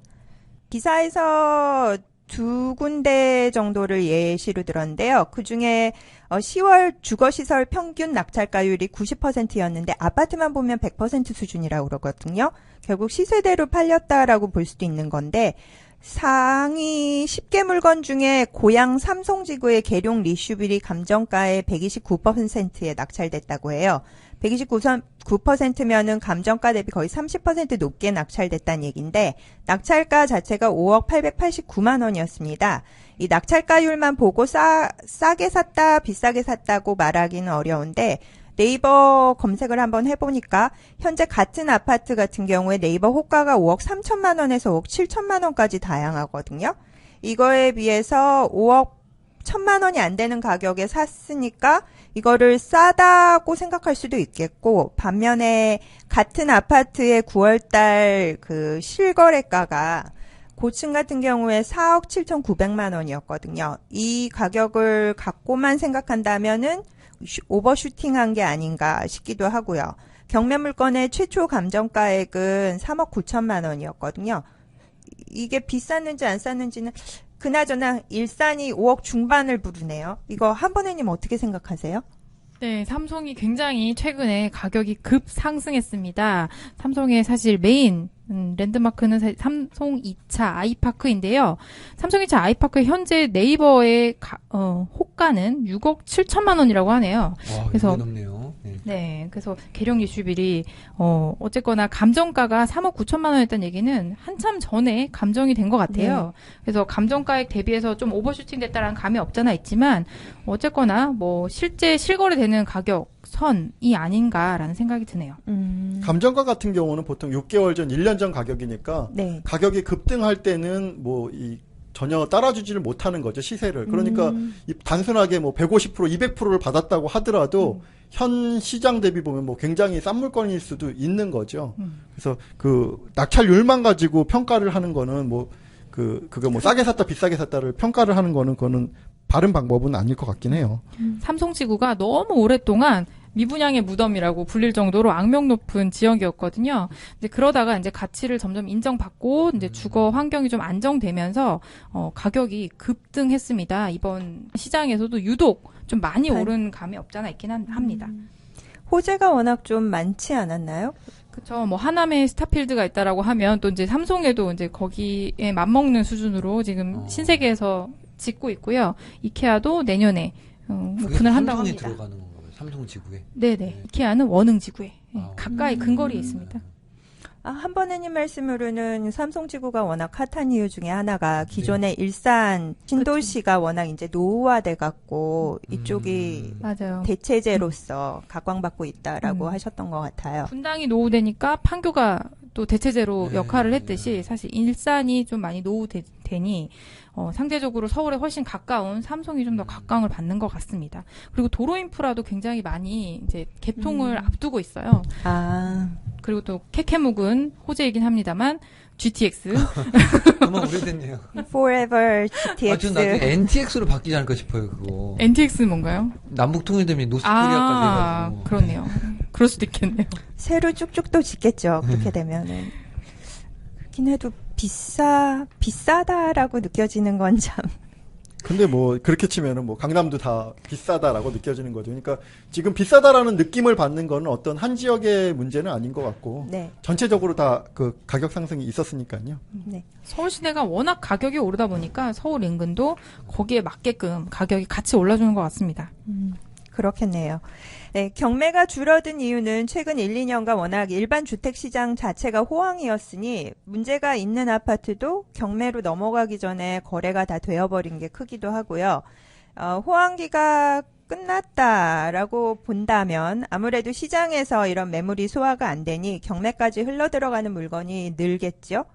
기사에서 두 군데 정도를 예시로 들었는데요. 그중에 10월 주거시설 평균 낙찰가율이 90%였는데 아파트만 보면 100% 수준이라고 그러거든요. 결국 시세대로 팔렸다라고 볼 수도 있는 건데 상위 10개 물건 중에 고양 삼성지구의 계룡 리슈빌이 감정가의 129%에 낙찰됐다고 해요. 129%면은 감정가 대비 거의 30% 높게 낙찰됐다는 얘기인데 낙찰가 자체가 5억 889만 원이었습니다. 이 낙찰가율만 보고 싸게 샀다, 비싸게 샀다고 말하기는 어려운데 네이버 검색을 한번 해보니까 현재 같은 아파트 같은 경우에 네이버 호가가 5억 3천만 원에서 5억 7천만 원까지 다양하거든요. 이거에 비해서 5억 1천만 원이 안 되는 가격에 샀으니까 이거를 싸다고 생각할 수도 있겠고, 반면에 같은 아파트의 9월달 그 실거래가가 고층 같은 경우에 4억 7,900만 원이었거든요. 이 가격을 갖고만 생각한다면은 오버슈팅한 게 아닌가 싶기도 하고요. 경매 물건의 최초 감정가액은 3억 9천만 원이었거든요. 이게 비쌌는지 안 쌌는지는 그나저나 일산이 5억 중반을 부르네요. 이거 한번에님 어떻게 생각하세요? 네, 삼성이 굉장히 최근에 가격이 급 상승했습니다. 삼성의 사실 메인 랜드마크는 삼성 2차 아이파크인데요. 삼성 2차 아이파크 현재 네이버의 호가는 6억 7천만 원이라고 하네요. 와, 그래서 넘네요. 네. 네, 그래서 계룡 이슈빌이 어쨌거나 감정가가 3억 9천만 원이었다는 얘기는 한참 전에 감정이 된 것 같아요. 네. 그래서 감정가액 대비해서 좀 오버슈팅 됐다라는 감이 없잖아 있지만 어쨌거나 뭐 실제 실거래되는 가격 선이 아닌가라는 생각이 드네요. 감정가 같은 경우는 보통 6개월 전, 1년 전 가격이니까 네. 가격이 급등할 때는 뭐 전혀 따라주지를 못하는 거죠, 시세를. 그러니까 단순하게 뭐 150%, 200%를 받았다고 하더라도 현 시장 대비 보면 뭐 굉장히 싼 물건일 수도 있는 거죠. 그래서 그 낙찰률만 가지고 평가를 하는 거는 뭐 그거 뭐 싸게 샀다 비싸게 샀다를 평가를 하는 거는 그거는 바른 방법은 아닐 것 같긴 해요. 삼성지구가 너무 오랫동안 미분양의 무덤이라고 불릴 정도로 악명 높은 지역이었거든요. 이제 그러다가 이제 가치를 점점 인정받고 이제 주거 환경이 좀 안정되면서 가격이 급등했습니다. 이번 시장에서도 유독 좀 많이 오른 감이 없잖아 있긴 합니다. 호재가 워낙 좀 많지 않았나요? 그렇죠. 뭐 하남에 스타필드가 있다라고 하면 또 이제 삼성에도 이제 거기에 맞먹는 수준으로 지금 신세계에서 짓고 있고요. 이케아도 내년에 오픈을 한다고 합니다. 삼성에 들어가는 건가요? 삼성 지구에? 네네. 이케아는 원흥 지구에 가까이 근거리에 있습니다. 한번에님 말씀으로는 삼성지구가 워낙 핫한 이유 중에 하나가 기존의 일산 신도시가 워낙 이제 노후화돼 갖고 이쪽이 맞아요. 대체제로서 각광받고 있다라고 하셨던 것 같아요. 분당이 노후되니까 판교가 또 대체제로 역할을 했듯이 사실 일산이 좀 많이 노후되니 상대적으로 서울에 훨씬 가까운 삼성이 좀 더 각광을 받는 것 같습니다. 그리고 도로 인프라도 굉장히 많이 이제 개통을 앞두고 있어요. 그리고 또 케케묵은 호재이긴 합니다만 GTX 너무 오래됐네요. Forever GTX. 전 나중에 NTX로 바뀌지 않을까 싶어요, 그거. NTX는 뭔가요? 남북 통일되면 노스코리아까지 해가지고. 그렇네요. 그럴 수도 있겠네요. 새로 쭉쭉 또 짓겠죠. 그렇게 되면은. 그렇긴 해도 비싸다라고 느껴지는 건 참. 근데 뭐 그렇게 치면은 뭐 강남도 다 비싸다라고 느껴지는 거죠. 그러니까 지금 비싸다라는 느낌을 받는 거는 어떤 한 지역의 문제는 아닌 것 같고 네. 전체적으로 다 그 가격 상승이 있었으니까요. 네. 서울 시내가 워낙 가격이 오르다 보니까 서울 인근도 거기에 맞게끔 가격이 같이 올라주는 것 같습니다. 그렇겠네요. 네, 경매가 줄어든 이유는 최근 1, 2년간 워낙 일반 주택시장 자체가 호황이었으니 문제가 있는 아파트도 경매로 넘어가기 전에 거래가 다 되어버린 게 크기도 하고요. 호황기가 끝났다라고 본다면 아무래도 시장에서 이런 매물이 소화가 안 되니 경매까지 흘러들어가는 물건이 늘겠죠.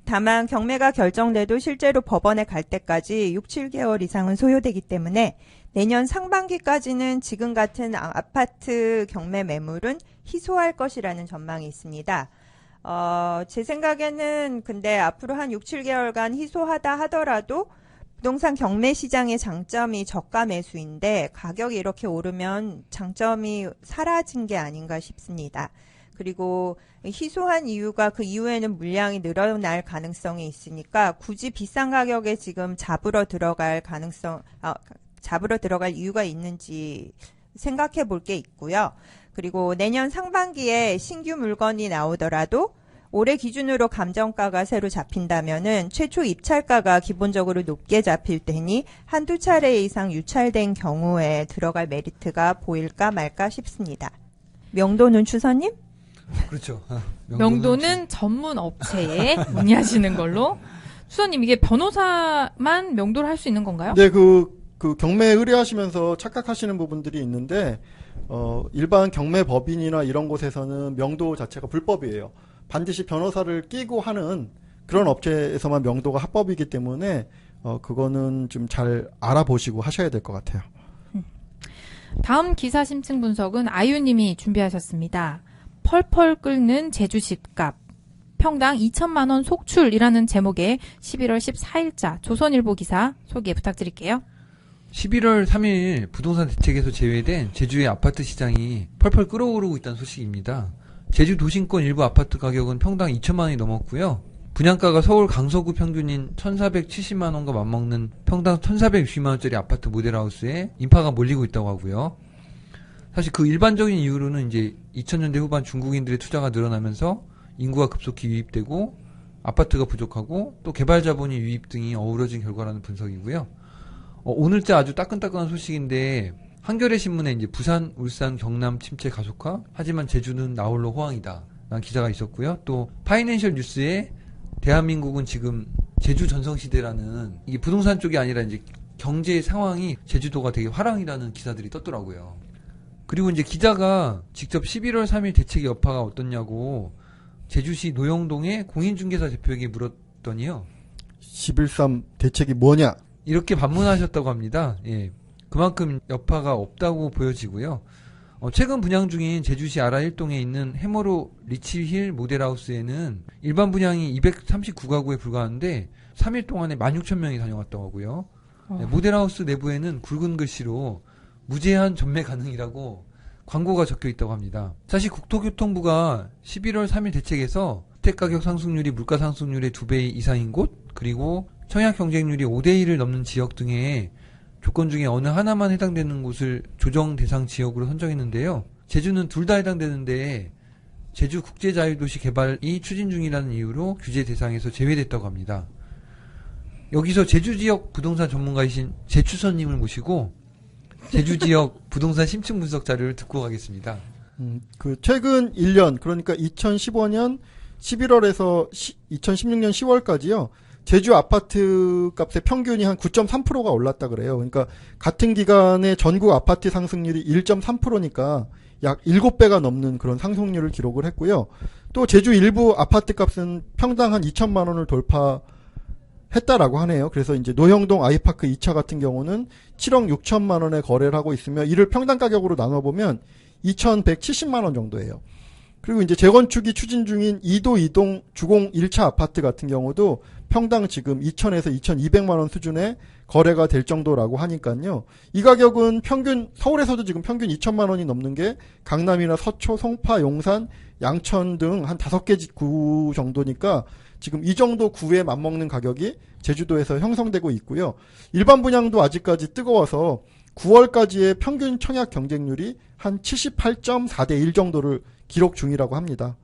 다만 경매가 결정돼도 실제로 법원에 갈 때까지 6, 7개월 이상은 소요되기 때문에 내년 상반기까지는 지금 같은 아파트 경매 매물은 희소할 것이라는 전망이 있습니다. 제 생각에는 근데 앞으로 한 6, 7개월간 희소하다 하더라도 부동산 경매 시장의 장점이 저가 매수인데 가격이 이렇게 오르면 장점이 사라진 게 아닌가 싶습니다. 그리고 희소한 이유가 그 이후에는 물량이 늘어날 가능성이 있으니까 굳이 비싼 가격에 지금 잡으러 들어갈 이유가 있는지 생각해 볼 게 있고요. 그리고 내년 상반기에 신규 물건이 나오더라도 올해 기준으로 감정가가 새로 잡힌다면은 최초 입찰가가 기본적으로 높게 잡힐 테니 한두 차례 이상 유찰된 경우에 들어갈 메리트가 보일까 말까 싶습니다. 명도는 추서님? 그렇죠. 명도는 전문 업체에 문의하시는 걸로. 추서님, 이게 변호사만 명도를 할 수 있는 건가요? 네, 그 경매 의뢰하시면서 착각하시는 부분들이 있는데, 일반 경매 법인이나 이런 곳에서는 명도 자체가 불법이에요. 반드시 변호사를 끼고 하는 그런 업체에서만 명도가 합법이기 때문에, 그거는 좀 잘 알아보시고 하셔야 될 것 같아요. 다음 기사 심층 분석은 아유님이 준비하셨습니다. 펄펄 끓는 제주시값. 평당 2천만 원 속출이라는 제목의 11월 14일자 조선일보 기사 소개 부탁드릴게요. 11월 3일 부동산 대책에서 제외된 제주의 아파트 시장이 펄펄 끓어오르고 있다는 소식입니다. 제주 도심권 일부 아파트 가격은 평당 2천만 원이 넘었고요. 분양가가 서울 강서구 평균인 1,470만 원과 맞먹는 평당 1,460만 원짜리 아파트 모델하우스에 인파가 몰리고 있다고 하고요. 사실 그 일반적인 이유로는 이제 2000년대 후반 중국인들의 투자가 늘어나면서 인구가 급속히 유입되고 아파트가 부족하고 또 개발 자본이 유입 등이 어우러진 결과라는 분석이고요. 오늘자 아주 따끈따끈한 소식인데 한겨레 신문에 이제 부산, 울산, 경남 침체 가속화 하지만 제주는 나홀로 호황이다 라는 기사가 있었고요. 또 파이낸셜 뉴스에 대한민국은 지금 제주 전성시대라는 이게 부동산 쪽이 아니라 이제 경제 상황이 제주도가 되게 화랑이라는 기사들이 떴더라고요. 그리고 이제 기자가 직접 11월 3일 대책 여파가 어떻냐고 제주시 노영동의 공인중개사 대표에게 물었더니요. 11.3 대책이 뭐냐? 이렇게 반문하셨다고 합니다. 예. 그만큼 여파가 없다고 보여지고요. 최근 분양 중인 제주시 아라 1동에 있는 해머로 리치힐 모델하우스에는 일반 분양이 239가구에 불과한데 3일 동안에 16,000명이 다녀왔다고 하고요. 네, 모델하우스 내부에는 굵은 글씨로 무제한 전매 가능이라고 광고가 적혀 있다고 합니다. 사실 국토교통부가 11월 3일 대책에서 주택가격 상승률이 물가 상승률의 2배 이상인 곳, 그리고 청약 경쟁률이 5대1을 넘는 지역 등의 조건 중에 어느 하나만 해당되는 곳을 조정 대상 지역으로 선정했는데요. 제주는 둘 다 해당되는데 제주 국제자유도시 개발이 추진 중이라는 이유로 규제 대상에서 제외됐다고 합니다. 여기서 제주 지역 부동산 전문가이신 제추선님을 모시고 제주 지역 부동산 심층 분석 자료를 듣고 가겠습니다. 최근 1년, 그러니까 2015년 11월에서 2016년 10월까지요. 제주 아파트 값의 평균이 한 9.3%가 올랐다 그래요. 그러니까 같은 기간에 전국 아파트 상승률이 1.3%니까 약 7배가 넘는 그런 상승률을 기록을 했고요. 또 제주 일부 아파트 값은 평당 한 2천만 원을 돌파했다라고 하네요. 그래서 이제 노형동 아이파크 2차 같은 경우는 7억 6천만 원에 거래를 하고 있으며 이를 평당 가격으로 나눠보면 2,170만 원 정도예요. 그리고 이제 재건축이 추진 중인 2도 2동 주공 1차 아파트 같은 경우도 평당 지금 2,000에서 2,200만 원 수준에 거래가 될 정도라고 하니까요. 이 가격은 평균 서울에서도 지금 평균 2천만 원이 넘는 게 강남이나 서초, 송파, 용산, 양천 등 한 5개 구 정도니까 지금 이 정도 구에 맞먹는 가격이 제주도에서 형성되고 있고요. 일반 분양도 아직까지 뜨거워서 9월까지의 평균 청약 경쟁률이 한 78.4대 1 정도를 기록 중이라고 합니다.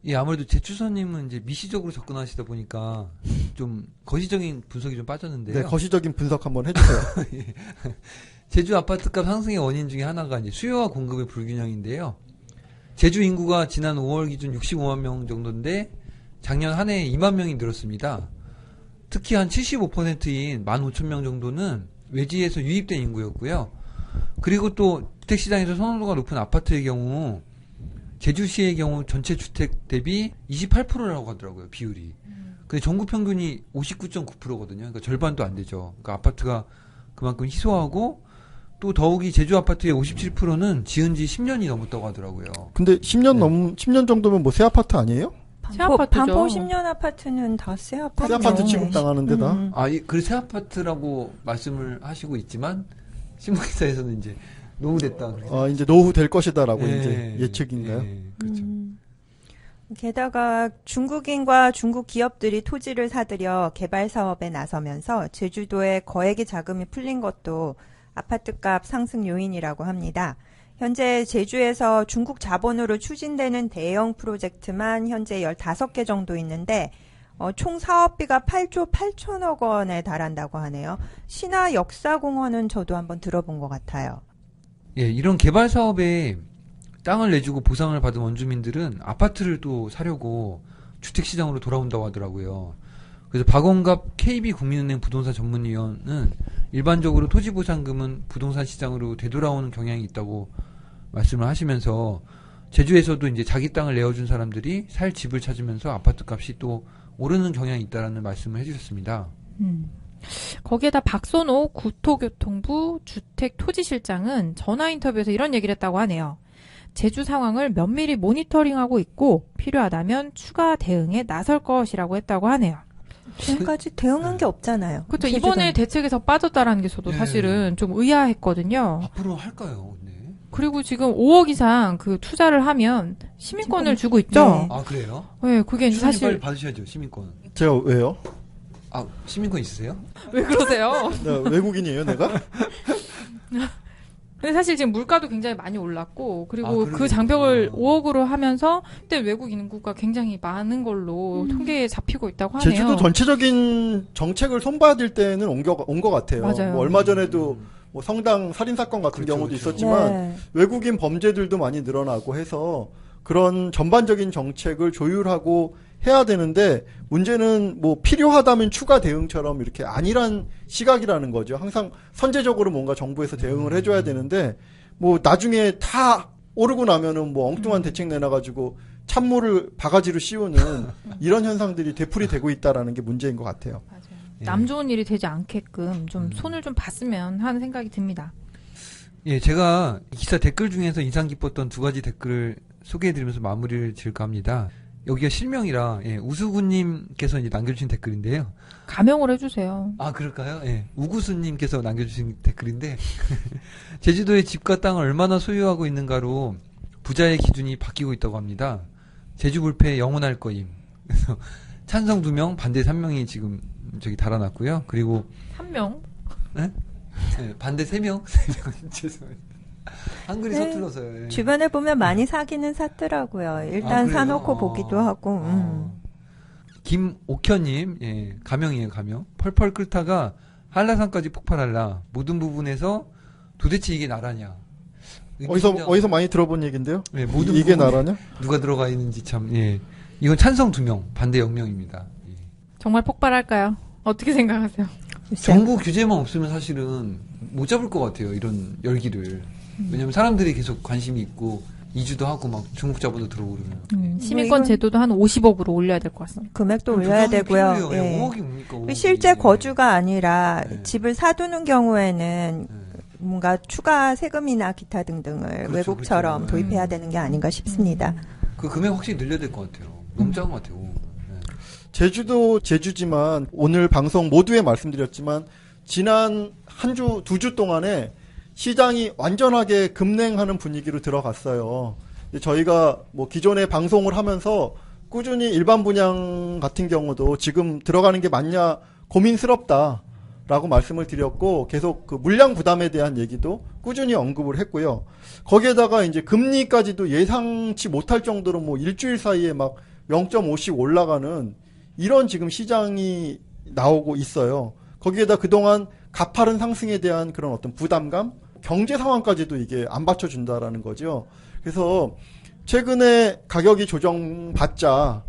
예, 아무래도 제추선님은 이제 미시적으로 접근하시다 보니까 좀 거시적인 분석이 좀 빠졌는데요. 네, 거시적인 분석 한번 해주세요. 예. 제주 아파트값 상승의 원인 중에 하나가 이제 수요와 공급의 불균형인데요. 제주 인구가 지난 5월 기준 65만 명 정도인데 작년 한 해에 2만 명이 늘었습니다. 특히 한 75%인 15,000명 정도는 외지에서 유입된 인구였고요. 그리고 또 주택시장에서 선호도가 높은 아파트의 경우 제주시의 경우 전체 주택 대비 28%라고 하더라고요, 비율이. 근데 전국 평균이 59.9%거든요. 그러니까 절반도 안 되죠. 그러니까 아파트가 그만큼 희소하고 또 더욱이 제주 아파트의 57%는 지은 지 10년이 넘었다고 하더라고요. 근데 10년 정도면 뭐 새 아파트 아니에요? 새 아파트죠. 반포 10년 아파트는 다 새 아파트. 새 아파트 취급당하는 데다. 그래 새 아파트라고 말씀을 하시고 있지만 신문기사에서는 이제 노후됐다. 이제 노후 될 것이다라고 예, 이제 예측인가요? 예, 그렇죠. 게다가 중국인과 중국 기업들이 토지를 사들여 개발 사업에 나서면서 제주도에 거액의 자금이 풀린 것도 아파트값 상승 요인이라고 합니다. 현재 제주에서 중국 자본으로 추진되는 대형 프로젝트만 현재 15개 정도 있는데 총 사업비가 8조 8천억 원에 달한다고 하네요. 신화 역사공원은 저도 한번 들어본 것 같아요. 예, 이런 개발 사업에 땅을 내주고 보상을 받은 원주민들은 아파트를 또 사려고 주택시장으로 돌아온다고 하더라고요. 그래서 박원갑 KB국민은행 부동산 전문위원은 일반적으로 토지보상금은 부동산 시장으로 되돌아오는 경향이 있다고 말씀을 하시면서 제주에서도 이제 자기 땅을 내어준 사람들이 살 집을 찾으면서 아파트 값이 또 오르는 경향이 있다라는 말씀을 해주셨습니다. 거기에다 박선호 국토교통부 주택토지실장은 전화 인터뷰에서 이런 얘기를 했다고 하네요. 제주 상황을 면밀히 모니터링하고 있고 필요하다면 추가 대응에 나설 것이라고 했다고 하네요. 지금까지 대응한 게 없잖아요. 그렇죠. 제주도는. 이번에 대책에서 빠졌다라는 게 저도 네. 사실은 좀 의아했거든요. 앞으로 할까요? 네. 그리고 지금 5억 이상 그 투자를 하면 시민권을 주고 있죠. 네. 아, 그래요? 네, 그게 이제 사실 사실 빨리 받으셔야죠, 시민권. 제가 왜요? 아, 시민권 있으세요? 왜 그러세요? 내가 외국인이에요, 내가? 근데 사실 지금 물가도 굉장히 많이 올랐고 그리고 그러게요. 그 장벽을 5억으로 하면서 그때 외국 인구가 굉장히 많은 걸로 통계에 잡히고 있다고 하네요. 제주도 전체적인 정책을 손봐야 때는 온 것 같아요. 맞아요. 뭐 얼마 전에도 뭐 성당 살인 사건 같은 그렇죠, 경우도 그렇죠. 있었지만 네. 외국인 범죄들도 많이 늘어나고 해서 그런 전반적인 정책을 조율하고 해야 되는데 문제는 뭐 필요하다면 추가 대응처럼 이렇게 아니란 시각이라는 거죠. 항상 선제적으로 뭔가 정부에서 대응을 해줘야 되는데 뭐 나중에 다 오르고 나면은 뭐 엉뚱한 대책 내놔가지고 찬물을 바가지로 씌우는 이런 현상들이 되풀이되고 있다라는 게 문제인 것 같아요. 맞아요. 예. 남 좋은 일이 되지 않게끔 좀 손을 좀 봤으면 하는 생각이 듭니다. 예, 제가 기사 댓글 중에서 인상 깊었던 두 가지 댓글을 소개해드리면서 마무리를 지을까 합니다. 여기가 실명이라, 예, 우수구님께서 이제 남겨주신 댓글인데요. 가명을 해주세요. 아, 그럴까요? 예. 우구수님께서 남겨주신 댓글인데, 제주도의 집과 땅을 얼마나 소유하고 있는가로 부자의 기준이 바뀌고 있다고 합니다. 제주 불패 영원할 거임. 그래서 찬성 2명, 반대 3명이 지금 저기 달아났고요. 그리고, 3명? 네? 네, 반대 3명? 3명, 죄송합니다. 한글이 네. 서툴러서요. 예. 주변에 보면 많이 사기는 샀더라고요. 일단 아, 그래요? 사놓고 보기도 하고. 김옥현님, 예, 가명이에요, 가명. 펄펄 끓다가 한라산까지 폭발할라. 모든 부분에서 도대체 이게 나라냐. 어디서 많이 들어본 얘기인데요? 예, 모든 이게 부분에 나라냐? 누가 들어가 있는지 참, 예. 이건 찬성 2명, 반대 0명입니다. 예. 정말 폭발할까요? 어떻게 생각하세요? 정부 규제만 없으면 사실은 못 잡을 것 같아요, 이런 열기를. 왜냐면 사람들이 계속 관심이 있고, 이주도 하고 막 중국 자본도 들어오고 그러면. 시민권 이건- 제도도 한 50억으로 올려야 될 것 같습니다. 금액도 올려야 되고요. 필요해요. 예. 5억이 뭡니까? 5억이. 실제 거주가 아니라 네. 집을 사두는 경우에는 예. 뭔가 추가 세금이나 기타 등등을 그렇죠, 외국처럼 그렇죠. 도입해야 되는 게 아닌가 싶습니다. 그 금액 확실히 늘려야 될 것 같아요. 너무 작은 것 같아요. 예. 제주도 제주지만 오늘 방송 모두에 말씀드렸지만 지난 한 주, 2주 동안에 시장이 완전하게 급냉하는 분위기로 들어갔어요. 저희가 뭐 기존에 방송을 하면서 꾸준히 일반 분양 같은 경우도 지금 들어가는 게 맞냐 고민스럽다라고 말씀을 드렸고 계속 그 물량 부담에 대한 얘기도 꾸준히 언급을 했고요. 거기에다가 이제 금리까지도 예상치 못할 정도로 뭐 일주일 사이에 막 0.5씩 올라가는 이런 지금 시장이 나오고 있어요. 거기에다 그동안 가파른 상승에 대한 그런 어떤 부담감, 경제 상황까지도 이게 안 받쳐준다라는 거죠. 그래서 최근에 가격이 조정받자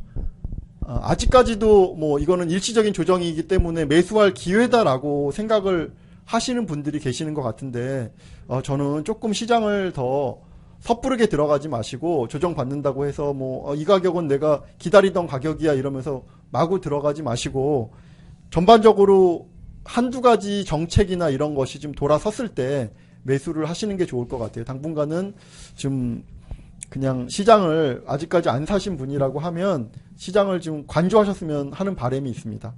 아직까지도 뭐 이거는 일시적인 조정이기 때문에 매수할 기회다라고 생각을 하시는 분들이 계시는 것 같은데 저는 조금 시장을 더 섣부르게 들어가지 마시고 조정받는다고 해서 뭐 이 가격은 내가 기다리던 가격이야 이러면서 마구 들어가지 마시고 전반적으로 한두 가지 정책이나 이런 것이 좀 돌아섰을 때 매수를 하시는 게 좋을 것 같아요. 당분간은 좀 그냥 시장을 아직까지 안 사신 분이라고 하면 시장을 좀 관조하셨으면 하는 바람이 있습니다.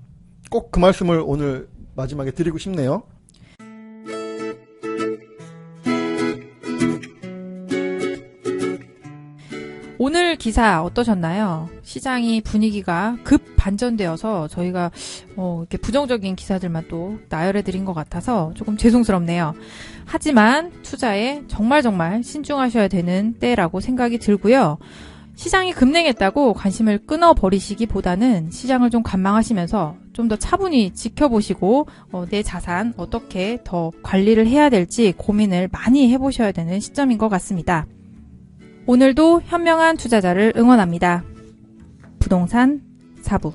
꼭 그 말씀을 오늘 마지막에 드리고 싶네요. 오늘 기사 어떠셨나요? 시장이 분위기가 급 반전되어서 저희가 이렇게 부정적인 기사들만 또 나열해드린 것 같아서 조금 죄송스럽네요. 하지만 투자에 정말 신중하셔야 되는 때라고 생각이 들고요. 시장이 급냉했다고 관심을 끊어버리시기보다는 시장을 좀 관망하시면서 좀 더 차분히 지켜보시고 내 자산 어떻게 더 관리를 해야 될지 고민을 많이 해보셔야 되는 시점인 것 같습니다. 오늘도 현명한 투자자를 응원합니다. 부동산 4부